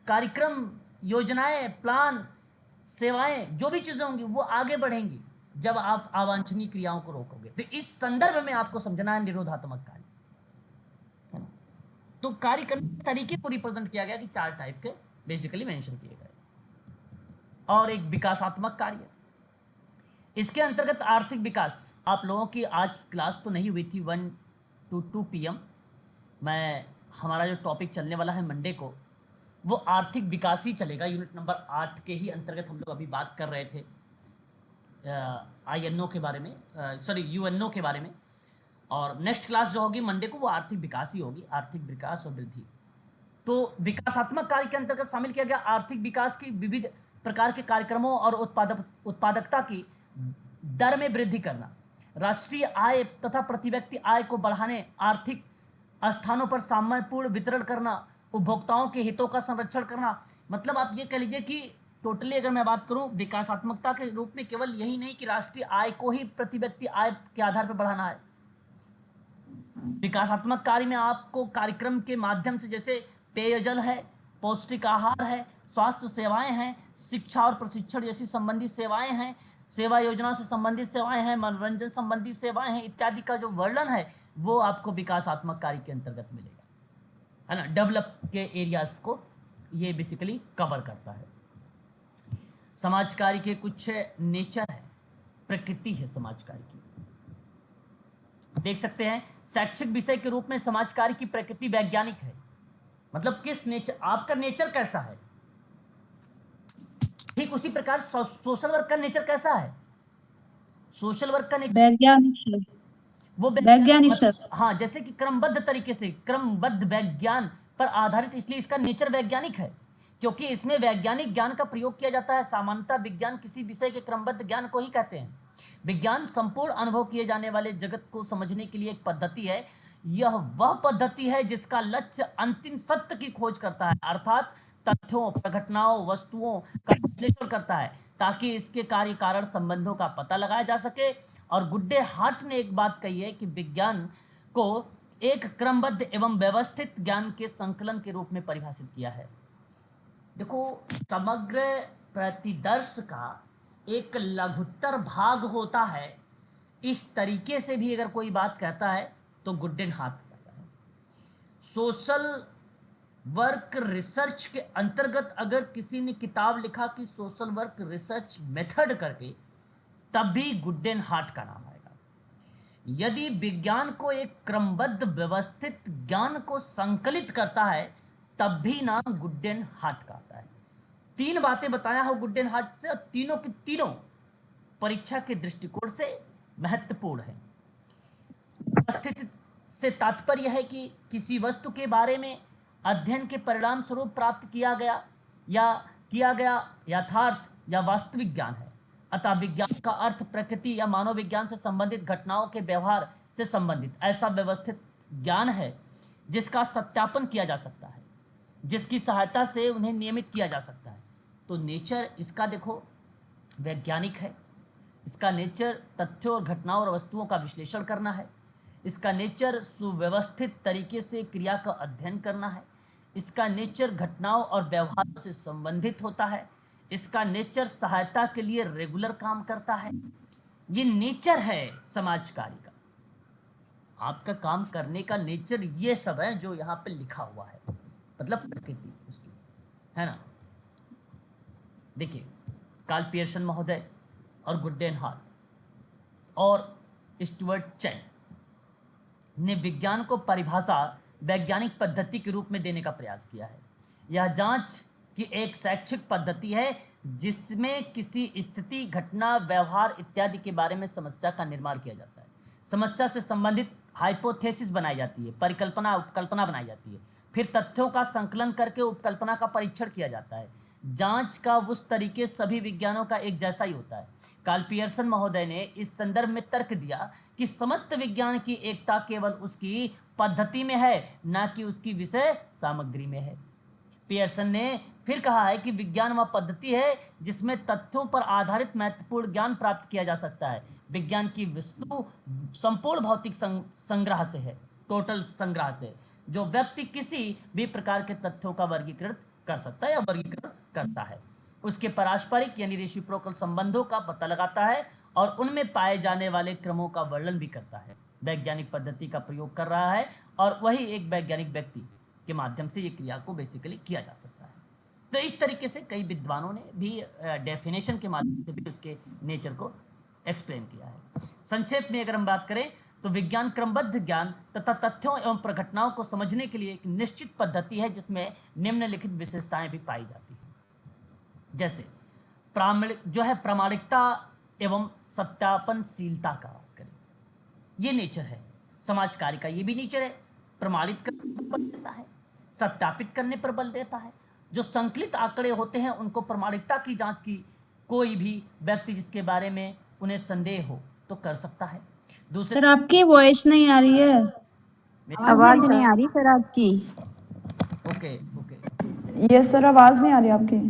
कार्यक्रम, योजनाएं, प्लान, सेवाएं, जो भी चीजें होंगी वो आगे बढ़ेंगी जब आप अवांछनीय क्रियाओं को रोकोगे। तो इस संदर्भ में आपको समझना है निरोधात्मक कार्य, है ना। तो कार्य करने के तरीके को रिप्रेजेंट किया गया कि 4 टाइप के बेसिकली मेंशन किए गए। और एक विकासात्मक कार्य, इसके अंतर्गत आर्थिक विकास। आप लोगों की आज क्लास तो नहीं हुई थी 1 to 2 PM, हमारा जो टॉपिक चलने वाला है मंडे को, वो आर्थिक विकास ही चलेगा। यूनिट नंबर 8 के ही अंतर्गत हम लोग अभी बात कर रहे थे INO के बारे में, UNO के बारे में। और नेक्स्ट क्लास जो होगी मंडे को वो आर्थिक विकास ही होगी, आर्थिक विकास और वृद्धि। तो विकासात्मक कार्य के अंतर्गत शामिल किया गया आर्थिक विकास की विविध प्रकार के कार्यक्रमों और उत्पादकता की दर में वृद्धि करना, राष्ट्रीय आय तथा प्रति व्यक्ति आय को बढ़ाने, आर्थिक स्थानों पर सामयपूर्ण वितरण करना, उपभोक्ताओं के हितों का संरक्षण करना। मतलब आप ये कह लीजिए कि टोटली अगर मैं बात करूं विकासात्मकता के रूप में, केवल यही नहीं कि राष्ट्रीय आय को ही प्रति व्यक्ति आय के आधार पर बढ़ाना है। विकासात्मक कार्य में आपको कार्यक्रम के माध्यम से जैसे पेयजल है, पौष्टिक आहार है, स्वास्थ्य सेवाएं हैं, शिक्षा और प्रशिक्षण जैसी संबंधित सेवाएं हैं, सेवा योजना से संबंधित सेवाएं हैं, मनोरंजन संबंधी सेवाएं हैं इत्यादि का जो वर्णन है वो आपको विकासात्मक कार्य के अंतर्गत मिलेगा, है ना। डेवलप के एरियाज को ये बेसिकली कवर करता है। समाज कार्य के कुछ नेचर है, प्रकृति है समाज कार्य की। देख सकते हैं शैक्षिक विषय के रूप में समाज कार्य की प्रकृति वैज्ञानिक है, मतलब किस नेचर, आपका नेचर कैसा है, ठीक उसी प्रकार सोशल वर्क का नेचर कैसा है। सोशल वर्क का नेचर वैज्ञानिक सर, वो वैज्ञानिक सर। हाँ, जैसे कि क्रमबद्ध तरीके से, क्रमबद्ध विज्ञान पर आधारित, इसलिए इसका नेचर वैज्ञानिक है क्योंकि इसमें वैज्ञानिक ज्ञान का प्रयोग किया जाता है। सामान्यतः विज्ञान किसी विषय के क्रमबद्ध ज्ञान को ही कहते हैं। विज्ञान संपूर्ण अनुभव किए जाने वाले जगत को समझने के लिए एक पद्धति है। यह वह पद्धति है जिसका लक्ष्य अंतिम सत्य की खोज करता है, अर्थात तथ्यों, प्रघटनाओं, वस्तुओं का विश्लेषण करता है ताकि इसके कार्य कारण संबंधों का पता लगाया जा सके। और गुड्डे हार्ट ने एक बात कही है कि विज्ञान को एक क्रमबद्ध एवं व्यवस्थित ज्ञान के संकलन के रूप में परिभाषित किया है। देखो, समग्र प्रतिदर्श का एक लघुत्तर भाग होता है, इस तरीके से भी अगर कोई बात कहता है तो गुड्डन हार्ट कहता है। सोशल वर्क रिसर्च के अंतर्गत अगर किसी ने किताब लिखा कि सोशल वर्क रिसर्च मेथड करके, तब भी गुड्डन हार्ट का नाम आएगा। यदि विज्ञान को एक क्रमबद्ध व्यवस्थित ज्ञान को संकलित करता है तब भी नाम गुड्डन हार्ट का आता है। 3 बातें बताया हो गुड्डन हार्ट से, और तीनों की तीनों परीक्षा के दृष्टिकोण से महत्वपूर्ण है। व्यवस्थित से तात्पर्य है कि किसी वस्तु के बारे में अध्ययन के परिणाम स्वरूप प्राप्त किया गया यथार्थ या वास्तविक ज्ञान है। अतः विज्ञान का अर्थ प्रकृति या मानव विज्ञान से संबंधित घटनाओं के व्यवहार से संबंधित ऐसा व्यवस्थित ज्ञान है जिसका सत्यापन किया जा सकता है, जिसकी सहायता से उन्हें नियमित किया जा सकता है। तो नेचर इसका देखो वैज्ञानिक है, इसका नेचर तथ्यों और घटनाओं और वस्तुओं का विश्लेषण करना है, इसका नेचर सुव्यवस्थित तरीके से क्रिया का अध्ययन करना है, इसका नेचर घटनाओं और व्यवहार से संबंधित होता है, इसका नेचर सहायता के लिए रेगुलर काम करता है। ये नेचर है समाज कार्य का। आपका काम करने का नेचर ये सब है जो यहाँ पे लिखा हुआ है, मतलब प्रकृति उसकी, है ना। देखिए, कार्ल पियर्सन महोदय और गुड्डन हार्ट और स्टुअर्ट चैन ने विज्ञान को परिभाषा वैज्ञानिक पद्धति के रूप में देने का प्रयास किया है। यह जांच की एक शैक्षिक पद्धति है जिसमें किसी स्थिति, घटना, व्यवहार इत्यादि के बारे में समस्या का निर्माण किया जाता है। समस्या से संबंधित हाइपोथेसिस बनाई जाती है, परिकल्पना, उपकल्पना बनाई जाती है, फिर तथ्यों का संकलन करके उपकल्पना का परीक्षण किया जाता है। जांच का उस तरीके सभी विज्ञानों का एक जैसा ही होता है। कार्ल पियर्सन महोदय ने इस संदर्भ में तर्क दिया कि समस्त विज्ञान की एकता केवल उसकी पद्धति में है, न कि उसकी विषय सामग्री में है। पियर्सन ने फिर कहा है कि विज्ञान वह पद्धति है जिसमें तथ्यों पर आधारित महत्वपूर्ण ज्ञान प्राप्त किया जा सकता है। विज्ञान की वस्तु संपूर्ण भौतिक संग्रह से है, टोटल संग्रह से, जो व्यक्ति किसी भी प्रकार के तथ्यों का वर्गीकरण कर सकता है या वर्गीकरण करता है, उसके पारस्परिक यानी रेसिप्रोकल संबंधों का पता लगाता है और उनमें पाए जाने वाले क्रमों का वर्णन भी करता है। वैज्ञानिक पद्धति का प्रयोग कर रहा है और वही एक वैज्ञानिक व्यक्ति के माध्यम से ये क्रिया को बेसिकली किया जा सकता है। तो इस तरीके से कई विद्वानों ने भी डेफिनेशन के माध्यम से भी उसके नेचर को एक्सप्लेन किया है। संक्षेप में अगर हम बात करें तो विज्ञान क्रमबद्ध ज्ञान तथा तथ्यों एवं प्रघटनाओं को समझने के लिए एक निश्चित पद्धति है जिसमें निम्नलिखित विशेषताएं भी पाई जाती हैं, जैसे प्रामाणिकता एवं सत्यापनशीलता का बात करें, ये नेचर है समाज कार्य का। ये भी नेचर है, प्रमाणित करने पर बल देता है, सत्यापित करने पर बल देता है। जो संकलित आंकड़े होते हैं उनको प्रमाणिकता की जांच की कोई भी व्यक्ति जिसके बारे में उन्हें संदेह हो तो कर सकता है। दूसरे सर आपकी वॉइस नहीं आ रही है, आवाज नहीं आ रही सर आपकी। ओके यस सर, आवाज नहीं आ रही आपकी।